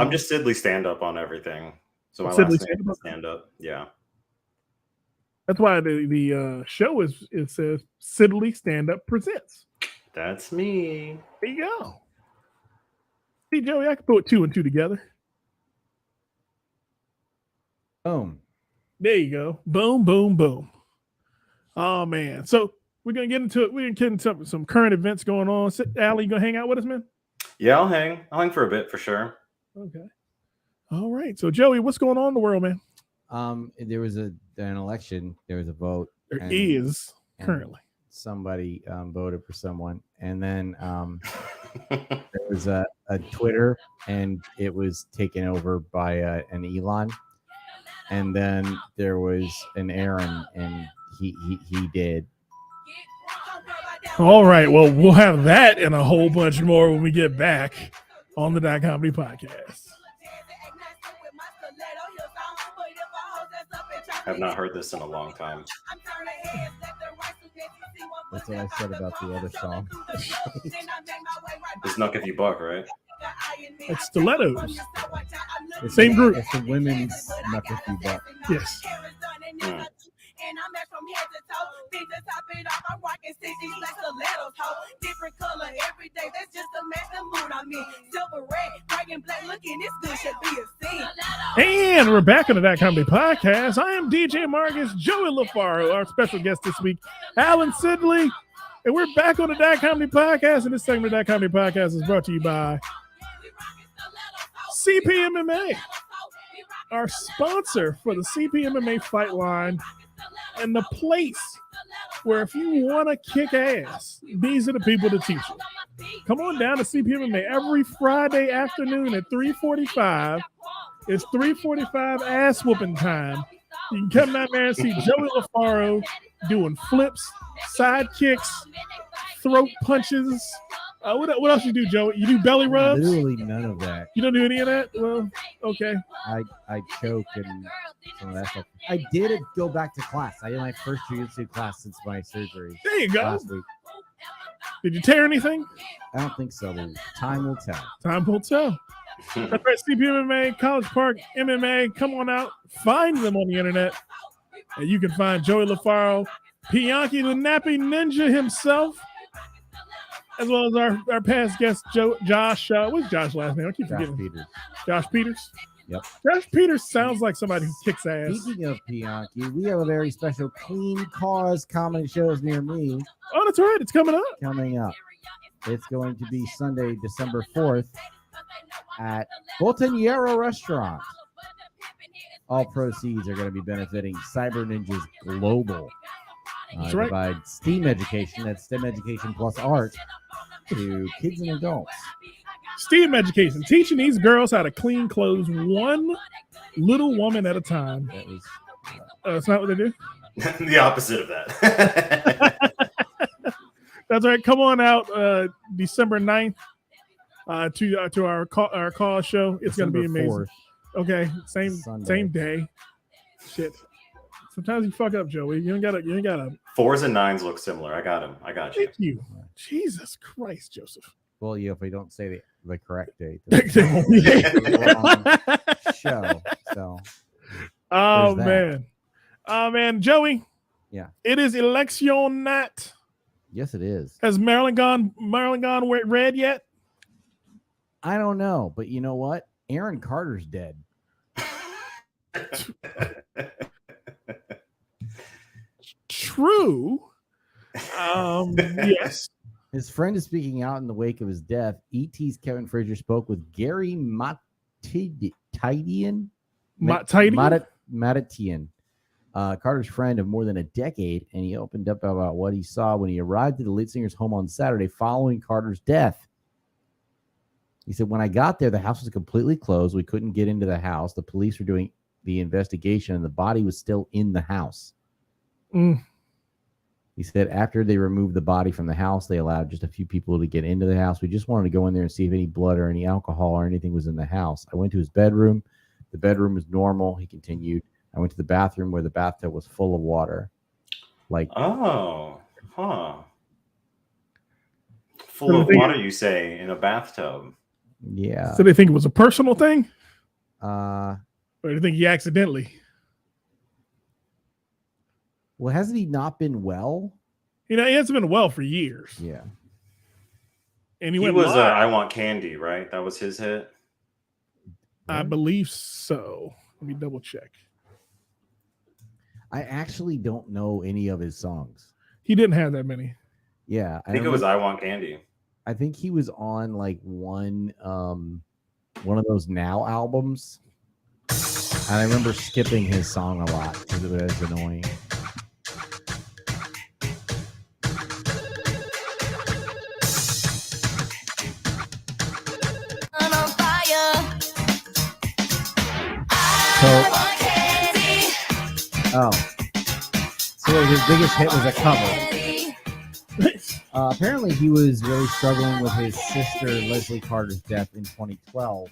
just Sidley stand up on everything. So my Sidley last name is stand up. Yeah. That's why the show it says Sidley Stand Up Presents. That's me. There you go. See, Joey, I can put 2 and 2 together. Boom. There you go. Boom, boom, boom. Oh man. So we're gonna get into it. We're gonna get into some current events going on. Allie, you gonna hang out with us, man? Yeah, I'll hang for a bit for sure. Okay. All right. So Joey, what's going on in the world, man? There was an election. There was a vote. There is currently. Somebody voted for someone, and then there was a Twitter, and it was taken over by an Elon, and then there was an Aaron, and he did. All right. Well, we'll have that and a whole bunch more when we get back on the Dot Comedy Podcast. I've not heard this in a long time. That's what I said about the other song. It's Nuck If You Buck, right? It's Stilettos. Same group. It's the women's Nuck If You Buck. Yes. And I'm at from head to toe. Think to top it off, I'm rocking 60s like stilettos, ho. Different color every day, that's just to match the mood I'm in. Silver, red, white, and black, looking this good should be a scene. And we're back on the Dot Comedy Podcast. I am DJ Marcus, Joey LaFaro, our special guest this week, Alan Sidley. And we're back on the Dot Comedy Podcast. And this segment of the Dot Comedy Podcast is brought to you by CPMMA, our sponsor for the CPMMA Fight Line. And the place where if you want to kick ass, these are the people to teach you. Come on down to CPMMA every Friday afternoon at 3:45. It's 3:45 ass whooping time. You can come down there and see Joey LaFaro doing flips, side kicks, throat punches. What else you do, Joey? You do belly rubs? Literally none of that. You don't do any of that? Well, okay. I choke and some of that stuff. I did go back to class. I did my first jiu-jitsu class since my surgery. There you go. Last week. Did you tear anything? I don't think so. Time will tell. Time will tell. That's right. CPMMA, College Park MMA. Come on out. Find them on the internet. And you can find Joey LaFaro Pianki the Nappy Ninja himself, as well as our past guest, Josh. What's Josh's last name? I keep Josh forgetting. Peters. Josh Peters. Yep. Josh Peters sounds like somebody who kicks ass. Speaking of Pianki, we have a very special Clean Cause comedy shows near me Oh, that's right. It's coming up. coming up. It's going to be Sunday, December 4th at Botanero Restaurant. All proceeds are going to be benefiting Cyber Ninjas Global. That's right. Provide STEAM education, that's STEM education plus art, to kids and adults. STEAM education, teaching these girls how to clean clothes one little woman at a time. That was That's not what they do. The opposite of that. That's right. Come on out December 9th to our call show. It's going to be amazing. 4th. Okay, Sunday. same day. Shit. Sometimes you fuck up, Joey. You ain't gotta. 4s and 9s look similar. I got him. I got you. Thank you. Jesus Christ, Joseph. Well, yeah, if we don't say the correct date. Show. So. Oh There's that. man, Joey. Yeah. It is election night. Yes, it is. Has Maryland gone red yet? I don't know, but you know what? Aaron Carter's dead. True. Yes. His friend is speaking out in the wake of his death. ET's Kevin Frazier spoke with Gary Matatian. Carter's friend of more than a decade, and he opened up about what he saw when he arrived at the lead singer's home on Saturday following Carter's death. He said, when I got there, the house was completely closed. We couldn't get into the house. The police were doing the investigation, and the body was still in the house. Mm. He said after they removed the body from the house, they allowed just a few people to get into the house. We just wanted to go in there and see if any blood or any alcohol or anything was in the house. I went to his bedroom. The bedroom was normal. He continued. I went to the bathroom where the bathtub was full of water. Full of water, you say, in a bathtub. Yeah. So they think it was a personal thing? Well, Or do you think he accidentally? hasn't he not been well? He hasn't been well for years. Yeah. And He went was live. I Want Candy, right? That was his hit. I believe so. Let me double check. I actually don't know any of his songs. He didn't have that many. Yeah. I think it was I Want Candy. I think he was on like one of those Now albums. And I remember skipping his song a lot because it was annoying. So his biggest hit was a cover. Apparently, he was really struggling with his sister Leslie Carter's death in 2012,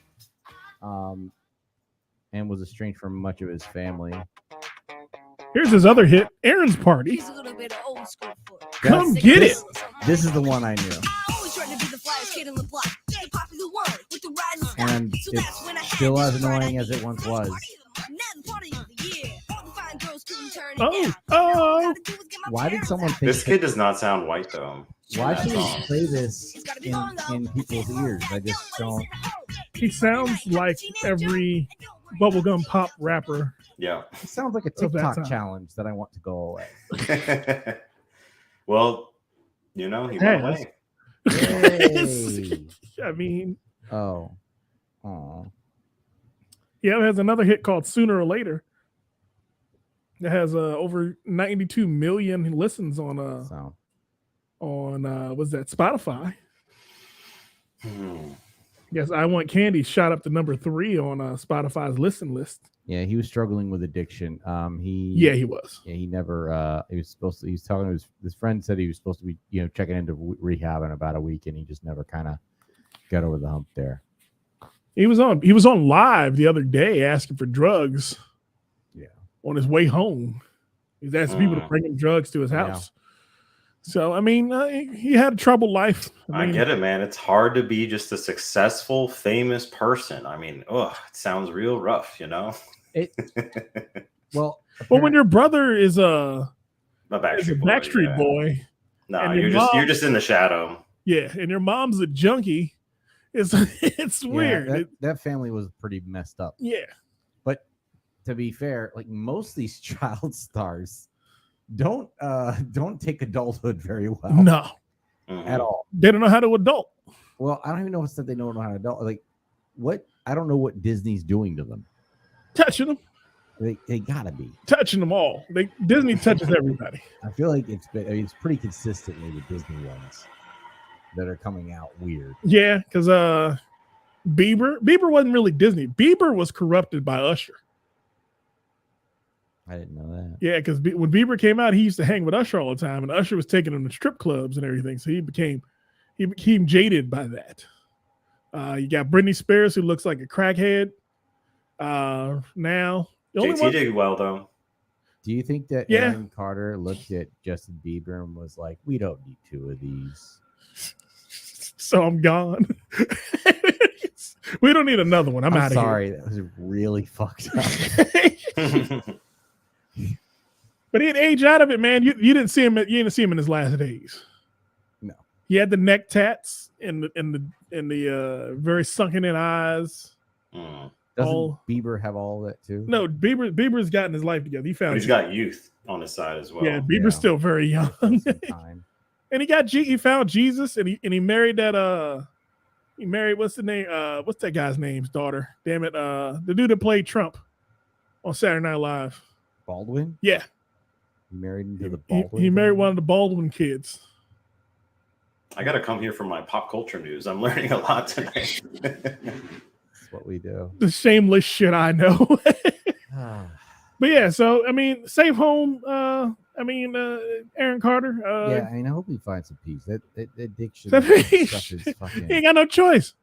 and was estranged from much of his family. Here's his other hit, Aaron's Party. He's a little bit of old school foot. Come get it. This is the one I knew. I always tried to be the flyest kid in the block. Yeah, popular one with the riding style. And it's still as annoying as it once was. Why did someone think This kid does not sound white, though. Why should we play this in people's ears? I just don't. He sounds like every bubblegum pop rapper. Yeah. It sounds like a Of that TikTok time. challenge that I want to go away. Well, he went Yes. away. Yay. I mean, Oh. yeah, it has another hit called Sooner or Later. It has over 92 million listens on So what's that, Spotify. Hmm. Yes, I Want Candy shot up to number 3 on Spotify's listen list. yeah, he was struggling with addiction. He was. Yeah, he never. He was supposed to. He was talking to his friend said he was supposed to be checking into rehab in about a week, and he just never kind of got over the hump there. He was on live the other day asking for drugs. Yeah. On his way home, he's asking people to bring him drugs to his house. So I mean, he had a troubled life. I get it, man. It's hard to be just a successful, famous person. I mean, it sounds real rough, Well, when your brother is I A as a Backstreet Boy. Backstreet yeah. Boy. No, and you're your just in the shadow. Yeah, and your mom's a junkie. It's weird. Yeah, that family was pretty messed up. Yeah. But to be fair, like most of these child stars don't take adulthood very well. No. At all. They don't know how to adult. Well, I don't even know if they don't know how to adult. Like, what? I don't know what Disney's doing to them. Touching them. They gotta be touching them all. Disney touches everybody. I feel like it's pretty consistently the Disney ones that are coming out weird. Yeah, because Bieber wasn't really Disney. Bieber was corrupted by Usher. I didn't know that. Yeah, because when Bieber came out, he used to hang with Usher all the time, and Usher was taking him to strip clubs and everything. So he became jaded by that. You got Britney Spears, who looks like a crackhead. Now JT did well though. Do you think that Aaron Carter looked at Justin Bieber and was like, "We don't need two of these"? So I'm gone. We don't need another one. I'm out of here. Sorry, that was really fucked up. But he had aged out of it, man. You didn't see him. You didn't see him in his last days. No, he had the neck tats and the very sunken in eyes. Doesn't Bieber have all that too? No, Bieber's gotten his life together. He's got youth on his side as well. Yeah, Bieber's still very young. And he found Jesus, and he married that he married what's the name? What's that guy's name's daughter? Damn it, the dude that played Trump on Saturday Night Live. Baldwin? Yeah. He married into the Baldwin. He married one of the Baldwin kids. I gotta come here for my pop culture news. I'm learning a lot tonight. That's what we do. The shameless shit I know. But yeah, so I mean, safe home. Aaron Carter. Yeah, I mean, I hope he finds some peace. That addiction stuff is fucking. He ain't got no choice.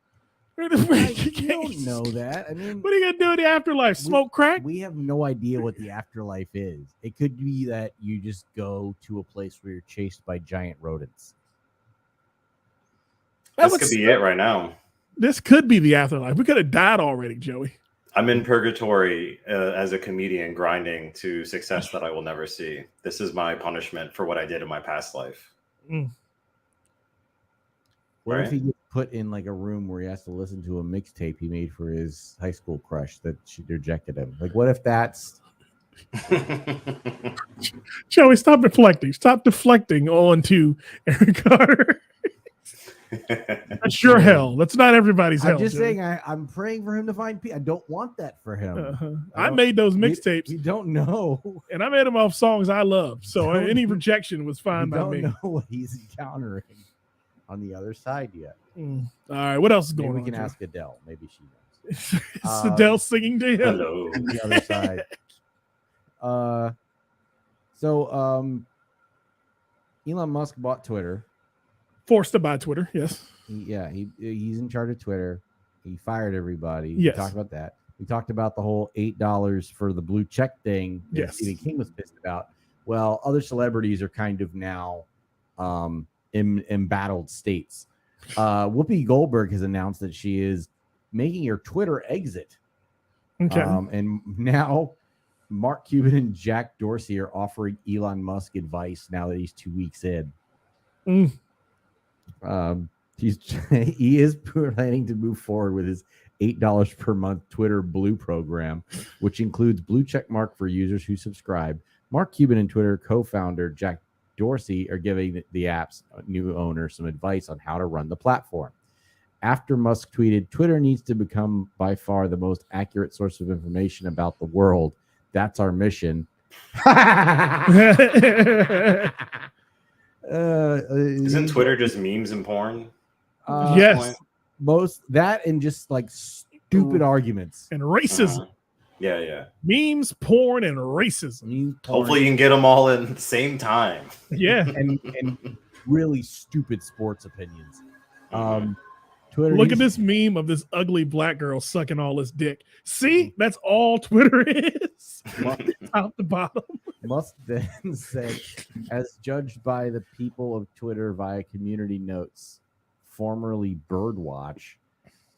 You don't know that. I mean, what are you gonna do in the afterlife? Smoke crack? We have no idea what the afterlife is. It could be that you just go to a place where you're chased by giant rodents. This could be it right now. This could be the afterlife. We could have died already, Joey. I'm in purgatory as a comedian, grinding to success that I will never see. This is my punishment for what I did in my past life. What if he gets put in like a room where he has to listen to a mixtape he made for his high school crush that she rejected him? Like, what if that's Joey? Stop deflecting. Stop deflecting onto Aaron Carter. That's your hell. That's not everybody's hell. I'm just Joey. saying. I'm praying for him to find peace. I don't want that for him. I made those mixtapes. You don't know, and I made them off songs I love. So any rejection was fine by me. Don't know what he's encountering on the other side yet. All right, what else is going on? We can ask Adele. Maybe she knows. Is Adele singing to him? Hello. On the other side. Elon Musk bought Twitter. Forced to buy Twitter, yes. He's in charge of Twitter. He fired everybody. Yes. We talked about that. We talked about the whole $8 for the blue check thing that yes. Stephen King was pissed about. Well, other celebrities are kind of now in embattled states. Whoopi Goldberg has announced that she is making her Twitter exit. Okay. And now Mark Cuban and Jack Dorsey are offering Elon Musk advice now that he's 2 weeks in. He is planning to move forward with his $8 per month Twitter Blue program, which includes blue check mark for users who subscribe. Mark Cuban and Twitter co-founder Jack Dorsey are giving the app's new owner some advice on how to run the platform. After Musk tweeted, "Twitter needs to become by far the most accurate source of information about the world. That's our mission." Isn't Twitter just memes and porn? Yes. Most that and just like stupid arguments. And racism. Yeah. Memes, porn, and racism. Hopefully you can get them all in the same time. Yeah. and really stupid sports opinions. Twitter. Look at this meme of this ugly black girl sucking all this dick. See, that's all Twitter is. Top to bottom. Musk then said, as judged by the people of Twitter via community notes, formerly Birdwatch,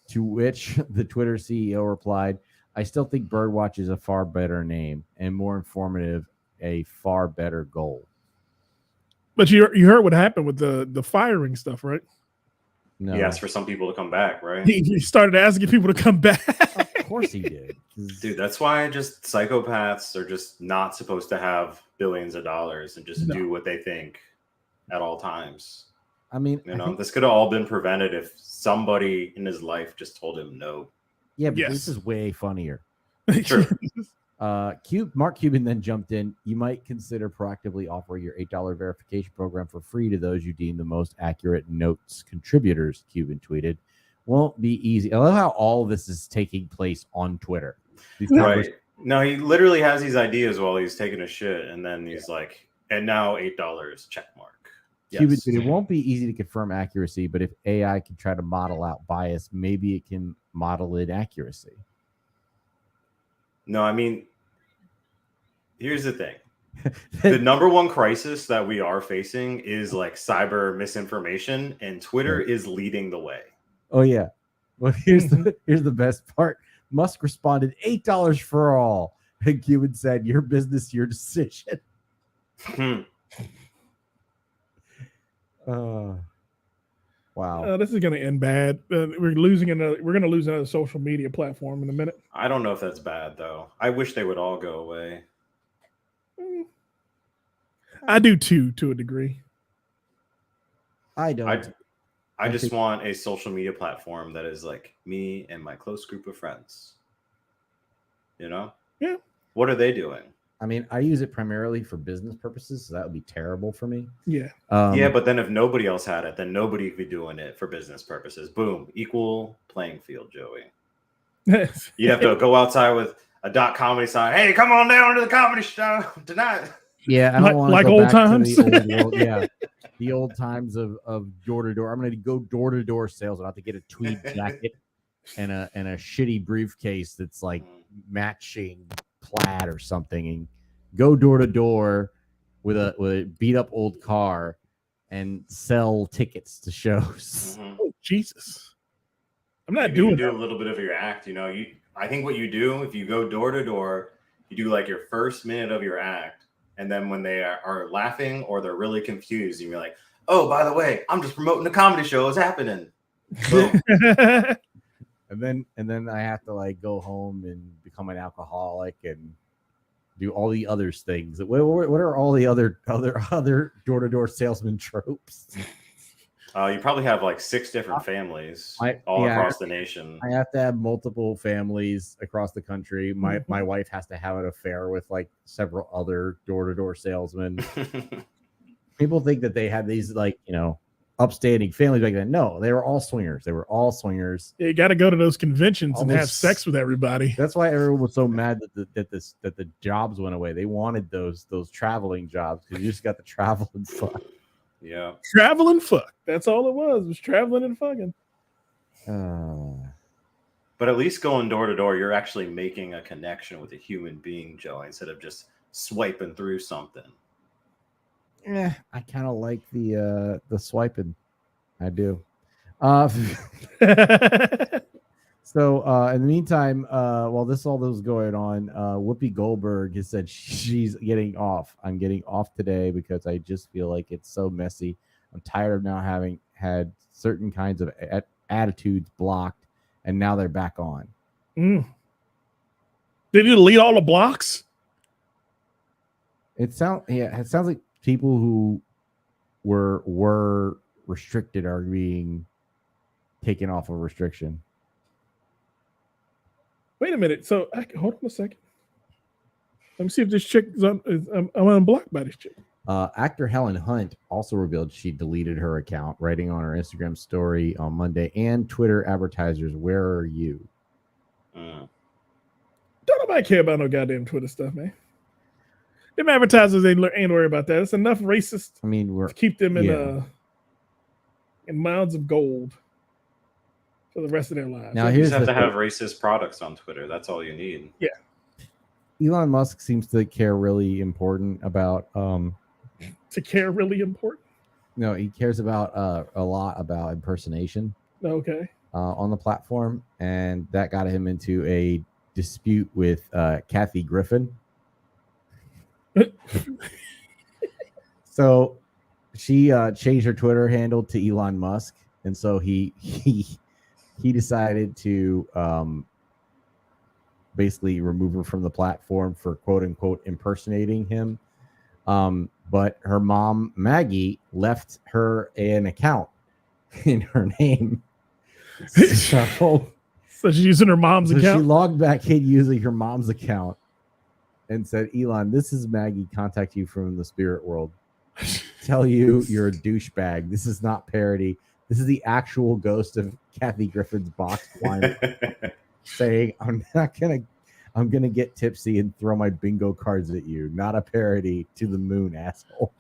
to which the Twitter CEO replied, "I still think Birdwatch is a far better name and more informative, a far better goal." But you heard what happened with the firing stuff, right? No, He asked for some people to come back, right? He started asking people to come back. of course he did. Dude, that's why just psychopaths are just not supposed to have billions of dollars and just do what they think at all times. I mean, You know, this could have all been prevented if somebody in his life just told him no. yeah, but Yes. this is way funnier. Sure. Mark Cuban then jumped in. You might consider proactively offering your $8 verification program for free to those you deem the most accurate notes contributors, Cuban tweeted. Won't be easy. I love how all this is taking place on Twitter. Right. No, he literally has these ideas while he's taking a shit, and then he's like, and now $8 check mark. Cuban Yes. tweeted, it won't be easy to confirm accuracy, but if AI can try to model out bias, maybe it can model in accuracy. No, I mean, here's the thing. The number one crisis that we are facing is like cyber misinformation, and Twitter is leading the way. Oh yeah. Well, here's the best part. Musk responded, $8 for all. And Cuban said, your business, your decision. Wow. This is going to end bad. We're going to lose another social media platform in a minute. I don't know if that's bad though. I wish they would all go away. I do too, to a degree. I don't. I just want a social media platform that is like me and my close group of friends. You know? Yeah. What are they doing? I mean, I use it primarily for business purposes, so that would be terrible for me. Yeah. Yeah, but then if nobody else had it, then nobody could be doing it for business purposes. Boom. Equal playing field, Joey. You'd have to go outside with a .comedy sign. Hey, come on down to the comedy show tonight. Yeah, I don't want to like go old back times. to the old world. Yeah, the old times of door to door. I'm going to go door to door sales. I'll have to get a tweed jacket and a shitty briefcase that's like matching plaid or something, and go door to door with a beat up old car and sell tickets to shows. Oh, Jesus. I'm not Maybe doing you do that. a little bit of your act. You know, I think what you do if you go door to door, you do like your first minute of your act. And then when they are laughing or they're really confused, you're like, oh, by the way, I'm just promoting a comedy show. It's happening. Boom. And then I have to like go home and become an alcoholic and do all the other things. What are all the other door to door salesman tropes? You probably have like 6 different families across the nation. I have to have multiple families across the country. My wife has to have an affair with like several other door to door salesmen. People think that they had these like, you know, upstanding families like that. No, they were all swingers. You got to go to those conventions and All have those- sex with everybody. That's why everyone was so mad that the jobs went away. They wanted those traveling jobs because you just got to travel and fuck. Yeah. Travel and fuck. That's all it was traveling and fucking. But at least going door to door, you're actually making a connection with a human being, Joe, instead of just swiping through something. I kind of like the swiping. I do. So in the meantime, while all this is going on, Whoopi Goldberg has said she's getting off. I'm getting off today because I just feel like it's so messy. I'm tired of now having had certain kinds of attitudes blocked, and now they're back on. Did you delete all the blocks? It sounds like people who were restricted are being taken off of restriction. Wait a minute. So hold on a second. Let me see if this chick is I'm unblocked by this chick. Actor Helen Hunt also revealed she deleted her account, writing on her Instagram story on Monday, and Twitter advertisers, where are you? Don't nobody care about no goddamn Twitter stuff, man. Them advertisers ain't worried about that. It's enough racist I mean, to keep them in mounds of gold for the rest of their lives. Now You here's just have the to have racist products on Twitter. That's all you need. Yeah. Elon Musk seems to care really important about To care really important. no, he cares about a lot about impersonation Okay. on the platform, and that got him into a dispute with Kathy Griffin. So She changed her Twitter handle to Elon Musk, and so he decided to basically remove her from the platform for quote unquote impersonating him. But her mom Maggie left her an account in her name. So she's using her mom's She account. logged back in using her mom's account and said, Elon, this is Maggie. Contact you from the spirit world. Tell you you're a douchebag. This is not parody. This is the actual ghost of Kathy Griffin's box blind saying, I'm gonna get tipsy and throw my bingo cards at you. Not a parody. To the moon, asshole.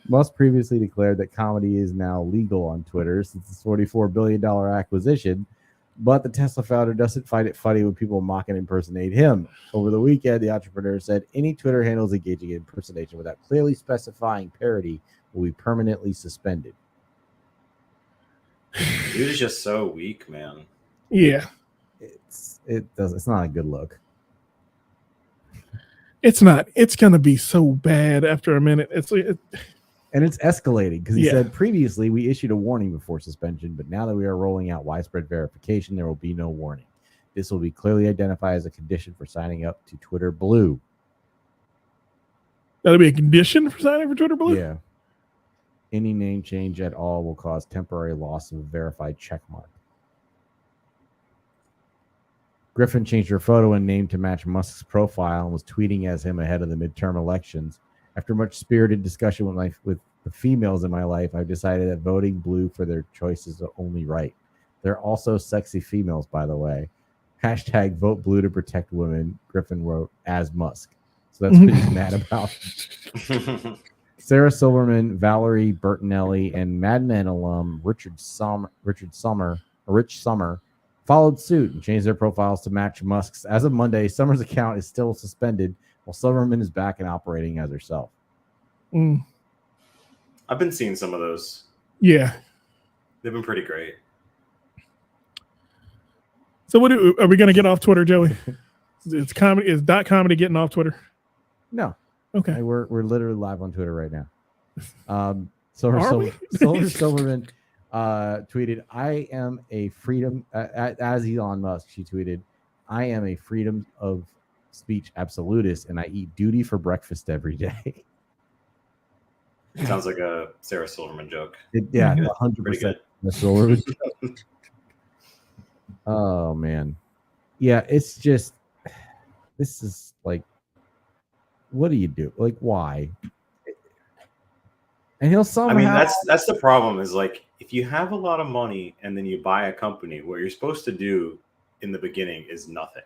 Musk previously declared that comedy is now legal on Twitter since its $44 billion acquisition, but the Tesla founder doesn't find it funny when people mock and impersonate him. Over the weekend, the entrepreneur said any Twitter handles engaging in impersonation without clearly specifying parody will be permanently suspended. Dude is just so weak, man. Yeah. It's not a good look. It's not. It's gonna be so bad after a minute. And it's escalating because he said previously we issued a warning before suspension, but now that we are rolling out widespread verification, there will be no warning. This will be clearly identified as a condition for signing up to Twitter Blue. That'll be a condition for signing for Twitter Blue? Yeah. Any name change at all will cause temporary loss of a verified checkmark. Griffin changed her photo and name to match Musk's profile and was tweeting as him ahead of the midterm elections. After much spirited discussion with the females in my life, I've decided that voting blue for their choice is only right. They're also sexy females, by the way. Hashtag vote blue to protect women, Griffin wrote, as Musk. So that's what he's mad about. Sarah Silverman, Valerie Bertinelli, and Mad Men alum Rich Summer followed suit and changed their profiles to match Musk's. As of Monday, Summer's account is still suspended, while Silverman is back and operating as herself. I've been seeing some of those. Yeah. They've been pretty great. So are we going to get off Twitter, Joey? Is .comedy getting off Twitter? No. Okay. We're literally live on Twitter right now. Silverman tweeted, I am a freedom, as Elon Musk, she tweeted, I am a freedom of speech absolutist and I eat duty for breakfast every day. Sounds like a Sarah Silverman joke. 100%. Silverman. Oh, man. Yeah, it's just, this is like, what do you do? Like, why? And he'll somehow... I mean, that's the problem is like, if you have a lot of money and then you buy a company, what you're supposed to do in the beginning is nothing.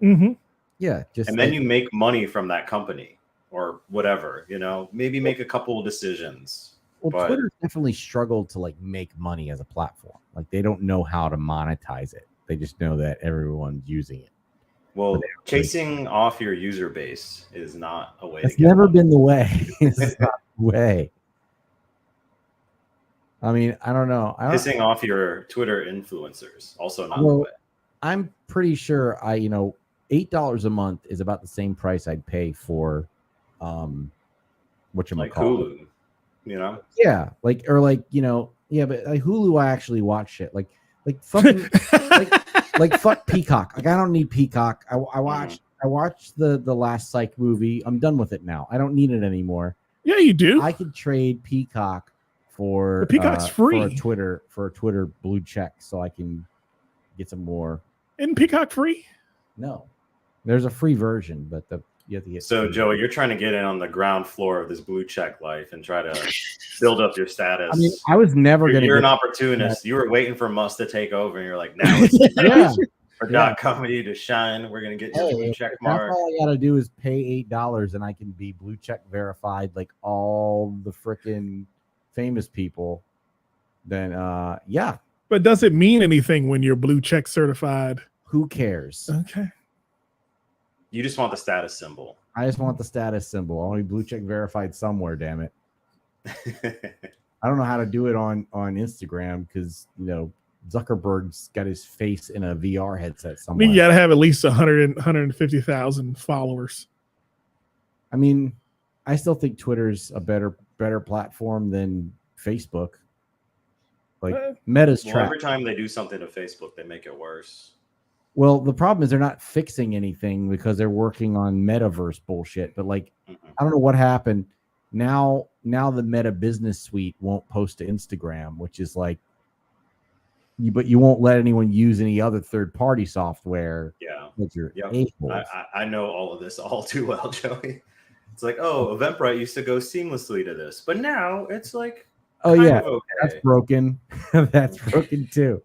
Mm-hmm. Yeah. And then you make money from that company or whatever, maybe make a couple of decisions. Well, Twitter definitely struggled to like make money as a platform. Like they don't know how to monetize it. They just know that everyone's using it. Well, chasing off your user base is not a way. It's never been the way. It's not the way. I mean, I don't know. Pissing off your Twitter influencers, also not the way. I'm pretty sure $8 a month is about the same price I'd pay for Hulu, Yeah, but Hulu I actually watch it. Like fucking like fuck Peacock. Like I don't need Peacock. I watched the last Psych movie. I'm done with it now. I don't need it anymore. Yeah, you do. I could trade Peacock for Peacock's free for a Twitter blue check so I can get some more. Isn't Peacock free? No. There's a free version, but you have to get. So, Joey, you're trying to get in on the ground floor of this blue check life and try to build up your status. I mean, I was never going to. You're an opportunist. You were waiting for Musk to take over, and you're like, now it's for .comedy to shine. We're going to get you a blue check mark. All I got to do is pay $8, and I can be blue check verified like all the freaking famous people. Then, yeah. But does it mean anything when you're blue check certified? Who cares? Okay. You just want the status symbol. I just want the status symbol. I want to be blue check verified somewhere, damn it. I don't know how to do it on Instagram because, Zuckerberg's got his face in a VR headset somewhere. I mean, you got to have at least 150,000 followers. I mean, I still think Twitter's a better platform than Facebook. Like Meta's Well, trash. every time they do something to Facebook, they make it worse. Well, the problem is they're not fixing anything because they're working on metaverse bullshit. But like, I don't know what happened. Now the Meta Business Suite won't post to Instagram, which is like, but you won't let anyone use any other third-party software. Yeah. With your I know all of this all too well, Joey. It's like, oh, Eventbrite used to go seamlessly to this, but now it's like, oh yeah, okay. That's broken. That's broken too.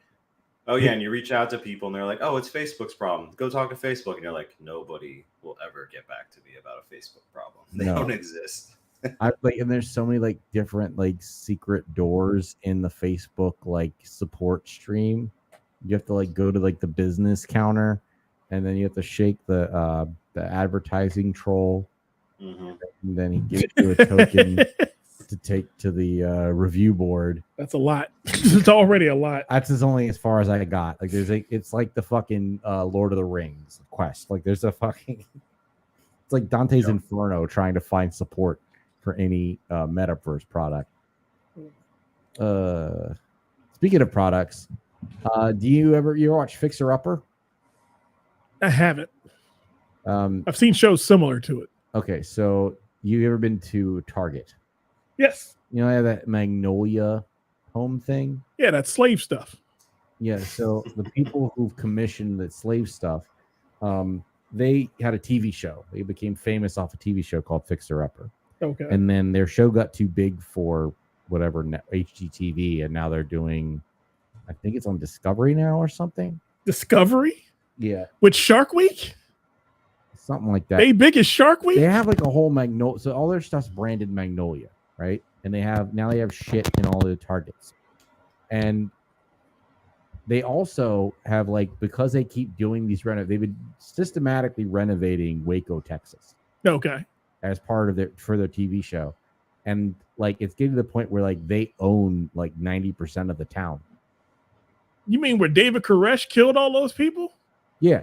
Oh yeah, and you reach out to people and they're like, oh, it's Facebook's problem. Go talk to Facebook. And you're like, nobody will ever get back to me about a Facebook problem. They don't exist. And there's so many like different like secret doors in the Facebook like support stream. You have to like go to like the business counter, and then you have to shake the advertising troll, and then he gives you a token to take to the review board. That's a lot. It's already a lot. That's only as far as I got. Like it's like the fucking Lord of the Rings quest. Like there's a fucking, it's like Dante's Inferno trying to find support for any metaverse product. Speaking of products, do you ever watch Fixer Upper? I haven't. I've seen shows similar to it. Okay, so you ever been to Target? Yes. You know, I have that Magnolia home thing. Yeah, that's slave stuff. Yeah, so the people who've commissioned that slave stuff, they had a TV show. They became famous off a TV show called Fixer Upper. Okay. And then their show got too big for whatever HGTV, and now they're doing, I think it's on Discovery now or something. Discovery? Yeah. With Shark Week? Something like that. They big as Shark Week? They have like a whole Magnolia. So all their stuff's branded Magnolia, right? And they have shit in all the Targets. And they also have like, because they keep doing these they've been systematically renovating Waco, Texas. Okay. As part of their TV show. And like it's getting to the point where like they own like 90% of the town. You mean where David Koresh killed all those people? Yeah.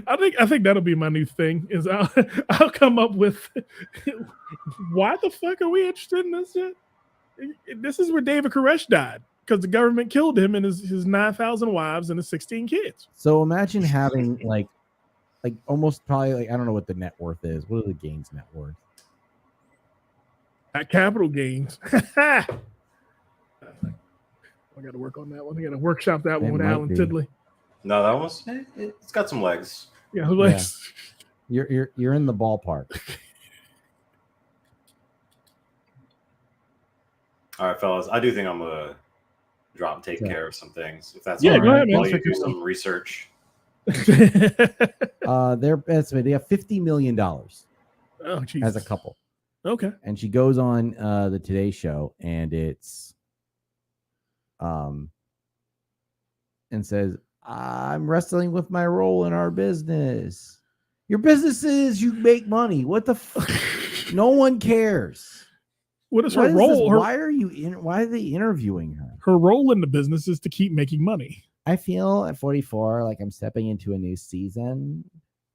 I think that'll be my new thing. Is I'll come up with why the fuck are we interested in this shit? This is where David Koresh died because the government killed him and his 9,000 wives and his 16 kids. So imagine having like almost probably like, I don't know what the net worth is. What are the gains net worth? At capital gains. I got to work on that one. I got to workshop that one with Alan Tidley. No, that was it's got some legs. Yeah, legs. Yeah. You're in the ballpark. All right, fellas. I do think I'm gonna drop and take care of some things. If that's go all right. ahead, man. While you do some research. They're estimated they have $50 million as a couple. Okay. And she goes on the Today Show and it's and says, I'm wrestling with my role in our business. Your business is you make money. What the no one cares. What is her role? Why are they interviewing her? Her role in the business is to keep making money. I feel at 44 like I'm stepping into a new season.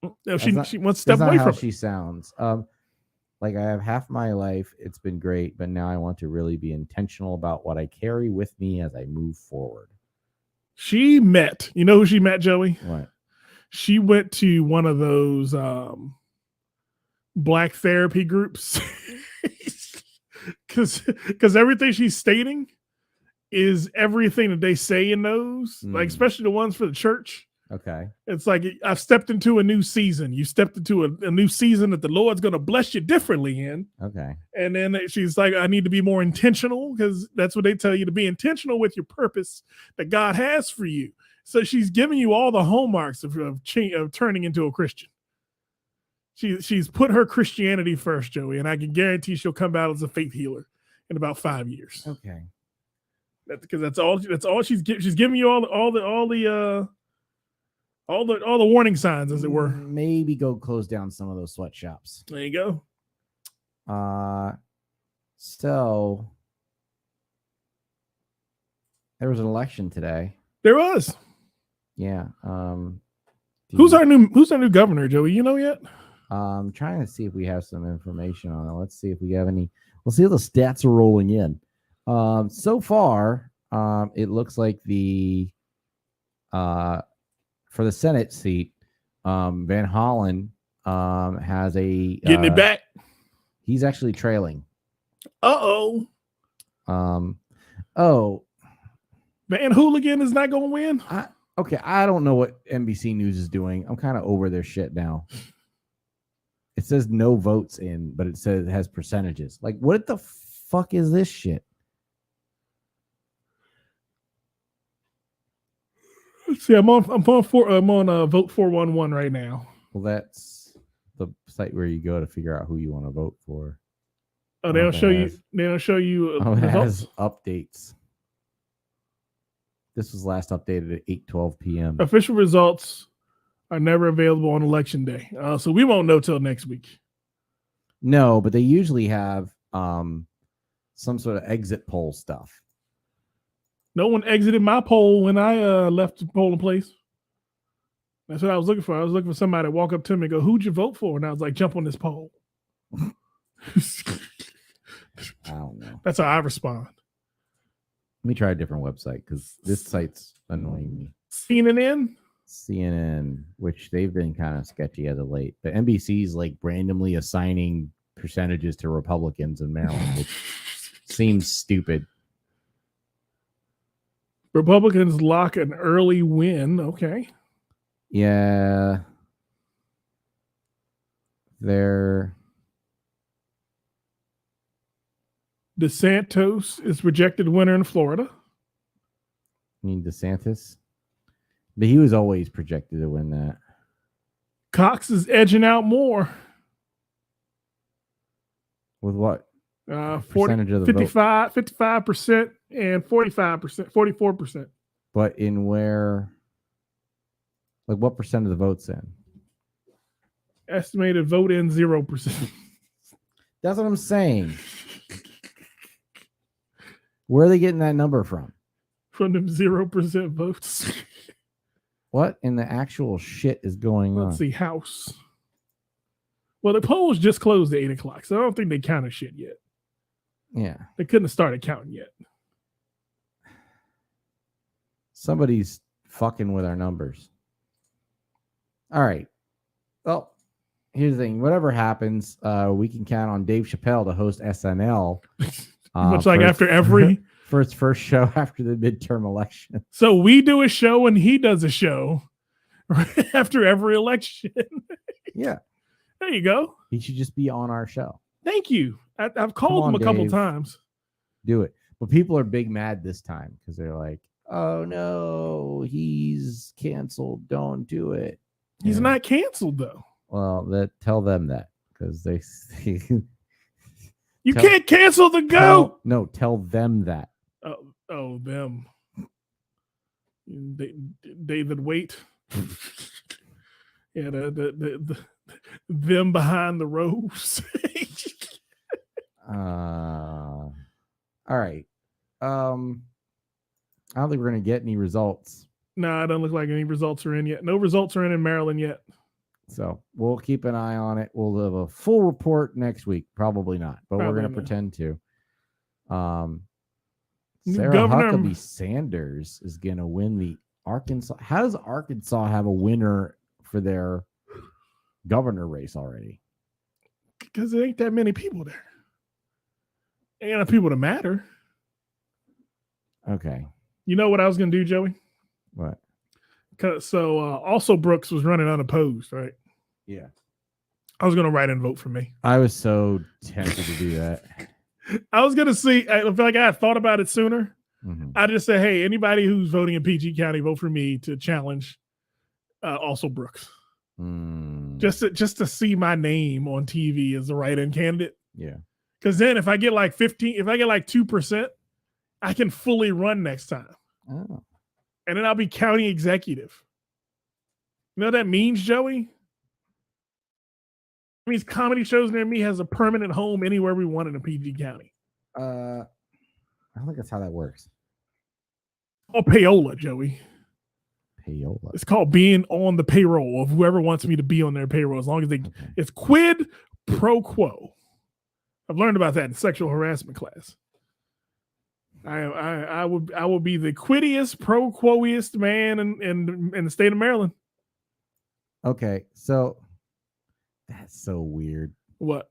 No, she wants to step away from she sounds. Like I have half my life. It's been great, but now I want to really be intentional about what I carry with me as I move forward. She met, you know who she met, Joey? What? She went to one of those black therapy groups. Because everything she's stating is everything that they say in those, like especially the ones for the church. Okay. It's like I've stepped into a new season. You stepped into a new season that the Lord's going to bless you differently in. Okay. And then she's like, I need to be more intentional because that's what they tell you, to be intentional with your purpose that God has for you. So she's giving you all the hallmarks of turning into a Christian. She's put her Christianity first, Joey, and I can guarantee she'll come out as a faith healer in about 5 years. Okay. Because that's all she's giving you all the warning signs, as it were. Maybe go close down some of those sweatshops. There you go. So there was an election today. There was. Yeah. Who's our new governor, Joey? You know yet? Trying to see if we have some information on it. Let's see if we have any. We'll see if the stats are rolling in. So far, it looks like the for the Senate seat, Van Hollen has a Getting it back. He's actually trailing. Oh, Van Hooligan is not going to win. Okay, I don't know what NBC News is doing. I'm kind of over their shit now. It says no votes in, but it says it has percentages. Like, what the fuck is this shit? Let's see. I'm on vote 411 right now. Well, that's the site where you go to figure out who you want to vote for. Oh, they don't show you. They don't show you. Oh, it has updates. This was last updated at 8:12 p.m. Official results are never available on election day, so we won't know till next week. No, but they usually have some sort of exit poll stuff. No one exited my poll when I left the polling place. That's what I was looking for. I was looking for somebody to walk up to me and go, "Who'd you vote for?" And I was like, "Jump on this poll." I don't know. That's how I respond. Let me try a different website because this site's annoying me. CNN, which they've been kind of sketchy as of late. But NBC's like randomly assigning percentages to Republicans in Maryland, which seems stupid. Republicans lock an early win. Okay. Yeah. They're... DeSantis is projected winner in Florida. I mean DeSantis? But he was always projected to win that. Cox is edging out more. With what? 40, of the 55% and 45%, 44%. But in where? Like what percent of the votes in? Estimated vote in 0%. That's what I'm saying. Where are they getting that number from? From them 0% votes. What in the actual shit is going on? Let's see, House. Well, the polls just closed at 8 o'clock, so I don't think they counted shit yet. Yeah. They couldn't have started counting yet. Somebody's fucking with our numbers. All right. Well, here's the thing. Whatever happens, we can count on Dave Chappelle to host SNL. Much like after every... For its first show after the midterm election. So we do a show and he does a show right after every election. Yeah. There you go. He should just be on our show. Thank you. I've called him a couple times. Do it. But people are big mad this time because they're like, oh no, he's canceled. Don't do it. He's not canceled though. Well, tell them that because they you can't cancel the goat. Tell them that. Oh, them. David Waite. Yeah, the them behind the rows. All right. I don't think we're gonna get any results. No, it doesn't look like any results are in yet. No results are in Maryland yet. So we'll keep an eye on it. We'll have a full report next week. Probably not, but we're gonna pretend to. Sarah Huckabee Sanders is gonna win the Arkansas. How does Arkansas have a winner for their governor race already? Because there ain't that many people there. Ain't enough people to matter. Okay. You know what I was gonna do, Joey? What? So also Brooks was running unopposed, right? Yeah. I was gonna write in vote for me. I was so tempted to do that. I was gonna see. I feel like I had thought about it sooner. Mm-hmm. I just said, hey, anybody who's voting in PG County, vote for me to challenge also Brooks. Just to see my name on TV as the write-in candidate. Yeah. Because then if I get like 15, if I get like 2%, I can fully run next time. Oh. And then I'll be county executive. You know what that means, Joey? It means Comedy Shows Near Me has a permanent home anywhere we want in PG County. I don't think that's how that works. Oh, payola, Joey. Payola. It's called being on the payroll of whoever wants me to be on their payroll, as long as it's quid pro quo. I've learned about that in sexual harassment class. I will be the quiddiest, pro quoiest man in the state of Maryland. Okay, so that's so weird. What?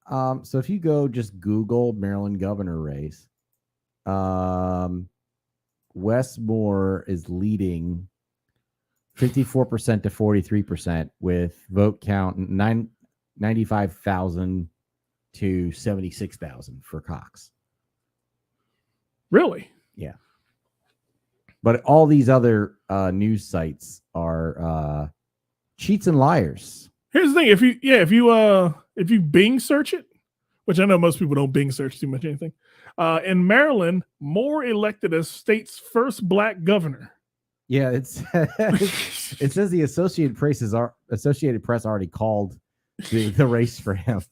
So if you go just Google Maryland governor race, Wes Moore is leading 54% to 43% with vote count 95,000 to 76,000 for Cox. Really? Yeah. But all these other news sites are cheats and liars. Here's the thing: if you Bing search it, which I know most people don't Bing search too much anything, in Maryland, Moore elected as state's first black governor. Yeah, it says the Associated Press already called the race for him.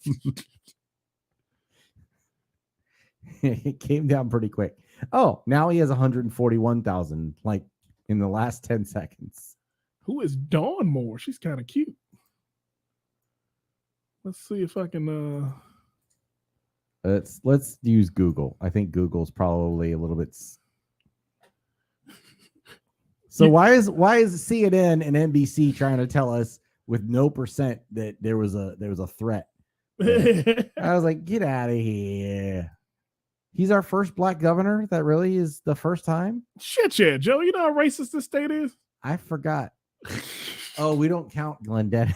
It came down pretty quick. Oh, now he has 141,000, like in the last 10 seconds. Who is Dawn Moore? She's kind of cute. Let's see if I can. Let's use Google. I think Google's probably a little bit. So why is CNN and NBC trying to tell us with no percent that there was a threat? I was like, get out of here. He's our first black governor. That really is the first time. Shit, yeah, Joe. You know how racist this state is. I forgot. Oh, we don't count Glendenning.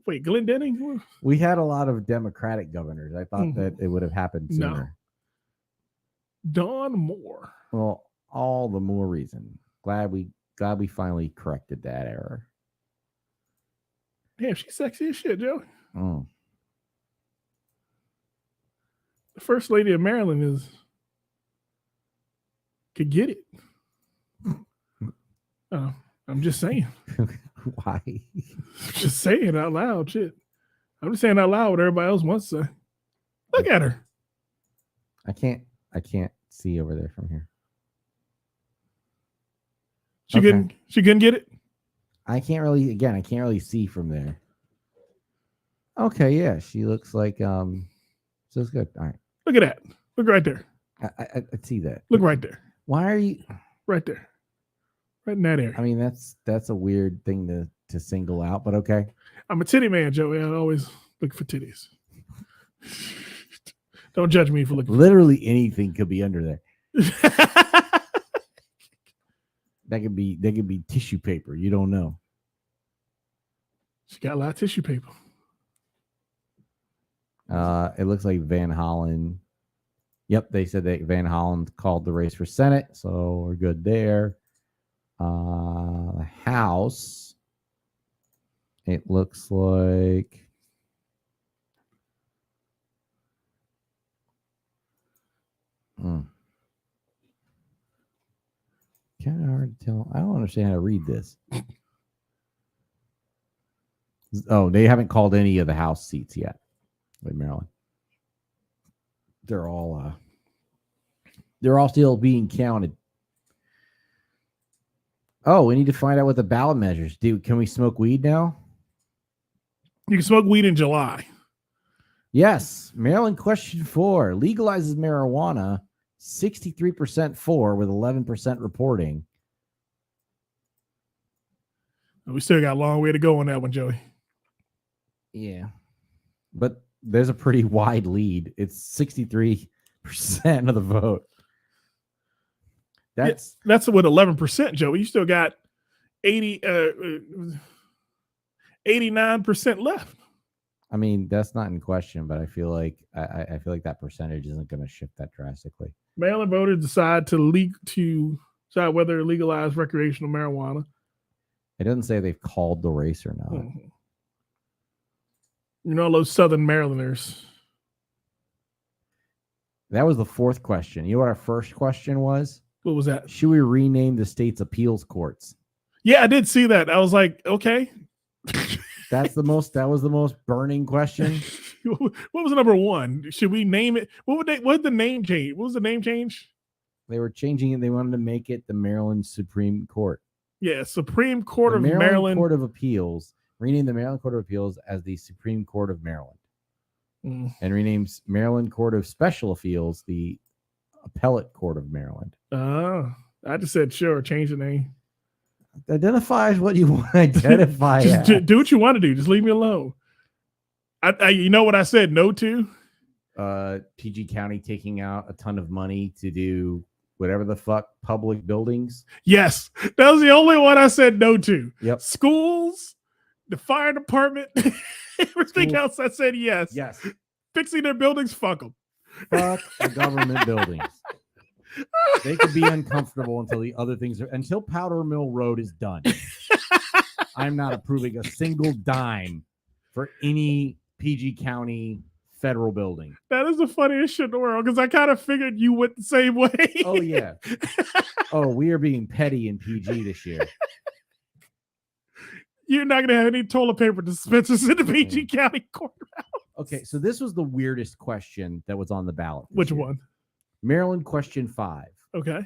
Wait, Glendenning? We had a lot of Democratic governors. I thought that it would have happened sooner. No. Dawn Moore. Well, all the more reason. Glad we finally corrected that error. Damn, she's sexy as shit, Joe. Oh. The first lady of Maryland could get it. I'm just saying. Why? Just saying out loud, shit. I'm just saying out loud what everybody else wants to say. Look at her. I can't see over there from here. She couldn't get it? I can't really see from there. Okay, yeah. She looks like so it's good. All right. Look at that. Look right there. I see that. Look right there. Why are you right there? Right in that area. I mean, that's a weird thing to single out, but okay. I'm a titty man, Joey. I always look for titties. Don't judge me for looking. Literally anything could be under there. That could be tissue paper. You don't know. She got a lot of tissue paper. It looks like Van Hollen. Yep, they said that Van Hollen called the race for Senate, so we're good there. The House. It looks like kind of hard to tell. I don't understand how to read this. Oh, they haven't called any of the House seats yet in Maryland. They're all still being counted. Oh, we need to find out what the ballot measures do. Can we smoke weed now? You can smoke weed in July. Yes. Maryland question 4 legalizes marijuana. 63% for with 11% reporting. We still got a long way to go on that one, Joey. Yeah. But there's a pretty wide lead. It's 63% of the vote. That's with 11%, Joey. You still got 89% left. I mean, that's not in question, but I feel like I feel like that percentage isn't going to shift that drastically. Maryland voters decide to decide whether to legalize recreational marijuana. It doesn't say they've called the race or not. Mm-hmm. You know, those Southern Marylanders. That was the 4th question. You know what our first question was? What was that? Should we rename the state's appeals courts? Yeah, I did see that. I was like, okay. That was the most burning question. What was number 1? Should we name it? What did the name change? What was the name change? They were changing it. They wanted to make it the Maryland Supreme Court. Yeah, Supreme Court The of Maryland Maryland. Court of Appeals. Rename the Maryland Court of Appeals as the Supreme Court of Maryland. Mm. And renames Maryland Court of Special Appeals the Appellate Court of Maryland. I just said sure, change the name. Identify as what you want to identify Just as. do what you want to do. Just leave me alone. You know what I said no to? PG County taking out a ton of money to do whatever the fuck public buildings. Yes, that was the only one I said no to. Yep. Schools, the fire department, everything else I said yes. Yes. Fixing their buildings, fuck them. Fuck the government buildings. They could be uncomfortable until the other things are until Powder Mill Road is done. I'm not approving a single dime for any PG County federal building. That is the funniest shit in the world because I kind of figured you went the same way. Oh yeah. Oh, we are being petty in PG this year. You're not gonna have any toilet paper dispensers in the PG County courthouse. Okay, so this was the weirdest question that was on the ballot. Which year. one? Maryland question 5. Okay.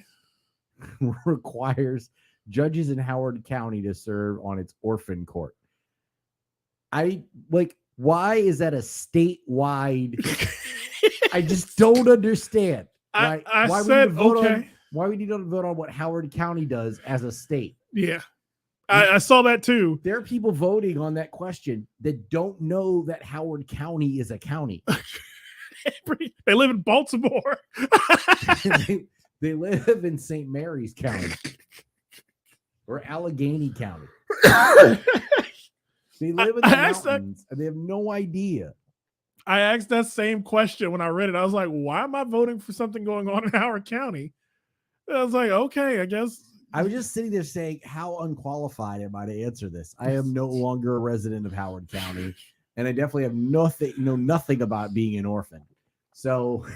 Requires judges in Howard County to serve on its orphan court. Why is that a statewide? I just don't understand. I said okay. Why we need to vote on what Howard County does as a state? Yeah. I saw that too. There are people voting on that question that don't know that Howard County is a county. They live in Baltimore. they live in St. Mary's County or Allegheny County. They live in the mountains and they have no idea. I asked that same question when I read it. I was like, why am I voting for something going on in Howard County? And I was like, okay, I guess. I was just sitting there saying, how unqualified am I to answer this? I am no longer a resident of Howard County, and I definitely have nothing about being an orphan. So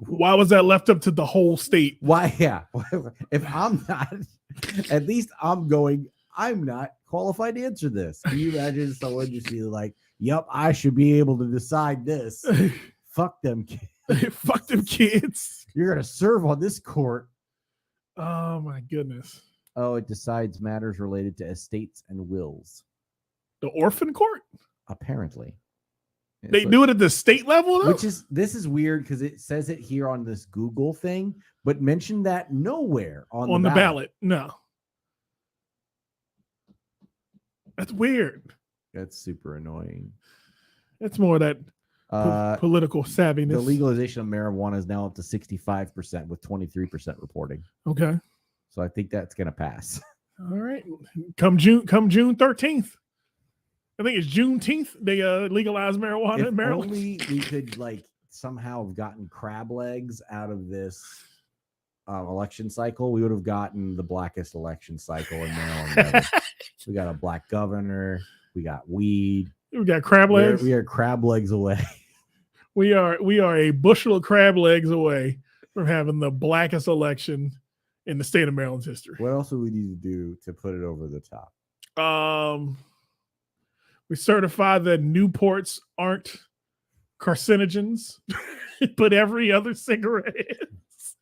why was that left up to the whole state? Why? Yeah. If I'm not, at least I'm not qualified to answer this. Can you imagine someone just be like, yep, I should be able to decide this. Fuck them kids. Fuck them kids. You're going to serve on this court. Oh, my goodness. Oh, it decides matters related to estates and wills. The orphan court? Apparently. They do it at the state level, though? This is weird because it says it here on this Google thing, but mention that nowhere on the ballot. No. That's weird. That's super annoying. It's more that political savviness. The legalization of marijuana is now up to 65% with 23% reporting. Okay. So I think that's going to pass. All right. Come June 13th. I think it's Juneteenth. They legalize marijuana in Maryland. Only we could somehow have gotten crab legs out of this election cycle. We would have gotten the blackest election cycle in Maryland. We got a black governor. We got weed. We got crab legs. We are crab legs away. We are a bushel of crab legs away from having the blackest election in the state of Maryland's history. What else do we need to do to put it over the top? We certify that Newports aren't carcinogens, but every other cigarette is.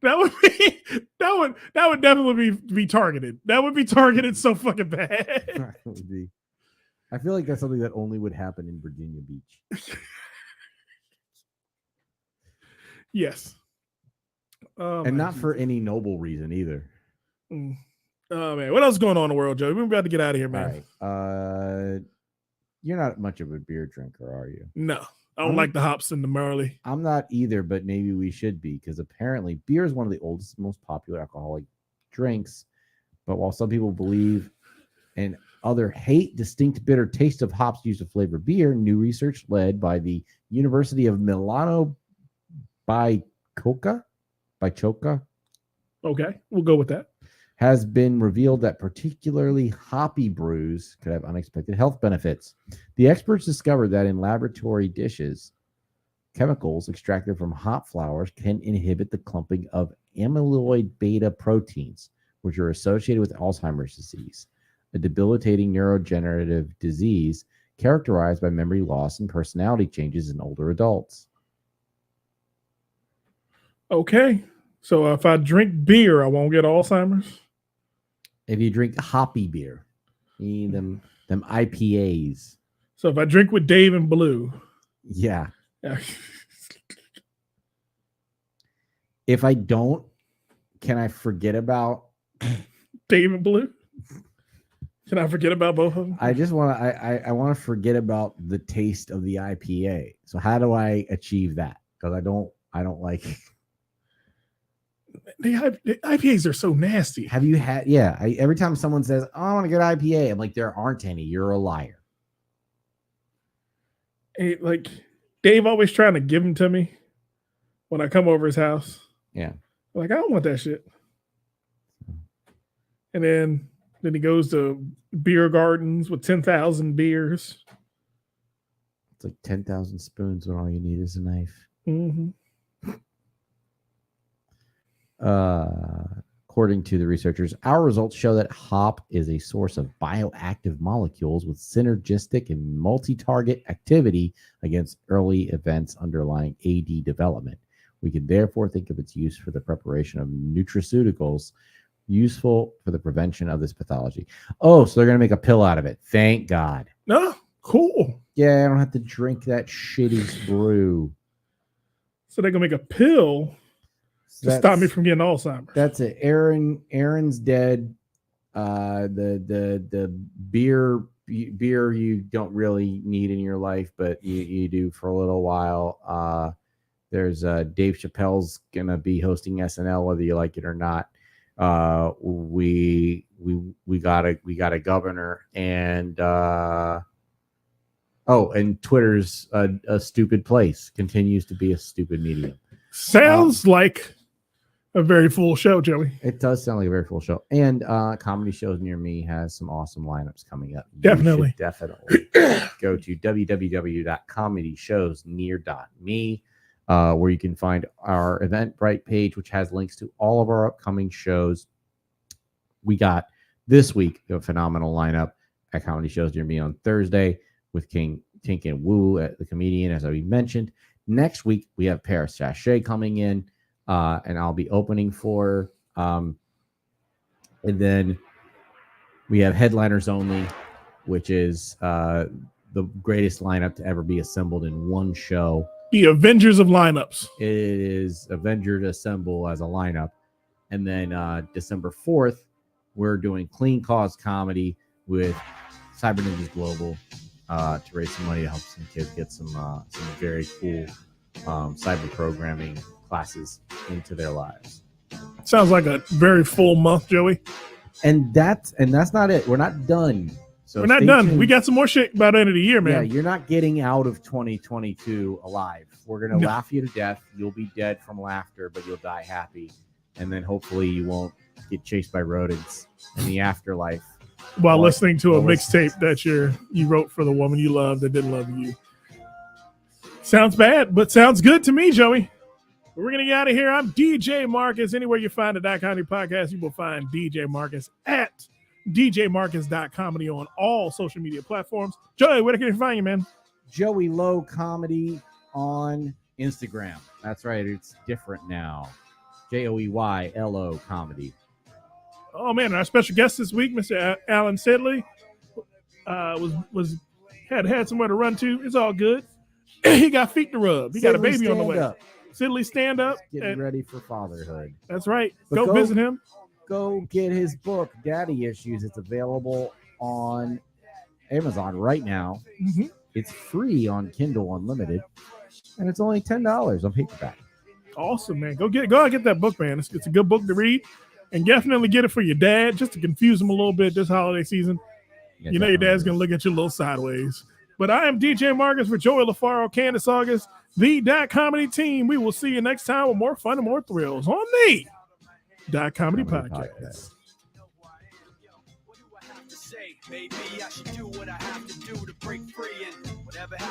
That would definitely be targeted. That would be targeted so fucking bad. I feel like that's something that only would happen in Virginia Beach. Yes. And not for any noble reason either. Oh man, what else is going on in the world, Joe? We're about to get out of here, man. All right. You're not much of a beer drinker, are you? No. I don't like the hops and the barley. I'm not either, but maybe we should be, because apparently beer is one of the oldest, most popular alcoholic drinks. But while some people believe and other hate distinct bitter taste of hops used to flavor beer, new research led by the University of Milano Bicocca, okay, we'll go with that, has been revealed that particularly hoppy brews could have unexpected health benefits. The experts discovered that in laboratory dishes, chemicals extracted from hop flowers can inhibit the clumping of amyloid beta proteins, which are associated with Alzheimer's disease, a debilitating neurodegenerative disease characterized by memory loss and personality changes in older adults. Okay. So if I drink beer, I won't get Alzheimer's. If you drink hoppy beer, you need them IPAs. So if I drink with Dave and Blue. Yeah. If I don't, can I forget about Dave and Blue? Can I forget about both of them? I just want to. I want to forget about the taste of the IPA. So how do I achieve that? Because I don't like. The IPAs are so nasty. Have you had? Yeah. Every time someone says, "Oh, I want to get IPA," I'm like, there aren't any. You're a liar. Like Dave always trying to give them to me when I come over his house. Yeah. Like I don't want that shit. And then he goes to beer gardens with 10,000 beers. It's like 10,000 spoons when all you need is a knife. Mm-hmm. According to the researchers, our results show that hop is a source of bioactive molecules with synergistic and multi-target activity against early events underlying AD development. We can therefore think of its use for the preparation of nutraceuticals useful for the prevention of this pathology. Oh, so they're going to make a pill out of it. Thank God. Oh, cool. Yeah, I don't have to drink that shitty brew. So they're going to make a pill to stop me from getting Alzheimer's. That's it. Aaron's dead. The beer you don't really need in your life, but you do for a little while. There's Dave Chappelle's gonna be hosting SNL whether you like it or not. We got a governor, and and Twitter's a stupid place, continues to be a stupid medium. Sounds like a very full show, Joey. It does sound like a very full show. And Comedy Shows Near Me has some awesome lineups coming up. Definitely. Definitely go to www.comedyshowsnear.me, where you can find our Eventbrite page, which has links to all of our upcoming shows. We got this week a phenomenal lineup at Comedy Shows Near Me on Thursday with Tink and Woo at the comedian, as I mentioned. Next week, we have Paris Sachet coming in. And I'll be opening for, and then we have Headliners Only, which is the greatest lineup to ever be assembled in one show. The Avengers of lineups. It is Avenger to assemble as a lineup. And then December 4th, we're doing Clean Cause Comedy with Cyber Ninjas Global to raise some money to help some kids get some very cool cyber programming classes into their lives. Sounds like a very full month, Joey. And that's not it. We're not done. So we're not done. Tuned. We got some more shit by the end of the year, man. Yeah, you're not getting out of 2022 alive. We're gonna laugh you to death. You'll be dead from laughter, but you'll die happy. And then hopefully you won't get chased by rodents in the afterlife while listening to a mixtape that you wrote for the woman you love that didn't love you. Sounds bad, but sounds good to me, Joey. We're going to get out of here. I'm DJ Marcus. Anywhere you find a Comedy podcast, you will find DJ Marcus at djmarcus.comedy on all social media platforms. Joey, where can you find you, man? Joey Low Comedy on Instagram. That's right. It's different now. JoeyLo Comedy. Oh, man. Our special guest this week, Mr. Alan Sidley, had somewhere to run to. It's all good. He got feet to rub. He got a baby on the way. Sidley, stand up. Getting ready for fatherhood. That's right. Go visit him. Go get his book, Daddy Issues. It's available on Amazon right now. Mm-hmm. It's free on Kindle Unlimited, and it's only $10 on paperback. Awesome, man. Go out and get that book, man. It's a good book to read, and definitely get it for your dad just to confuse him a little bit this holiday season. Yeah, you know your dad's gonna look at you a little sideways. But I am DJ Marcus for Joey LaFaro, Candace August, the Comedy team. We will see you next time with more fun and more thrills on the Comedy Podcast. Maybe I should do what I have to do to break free and whatever happens.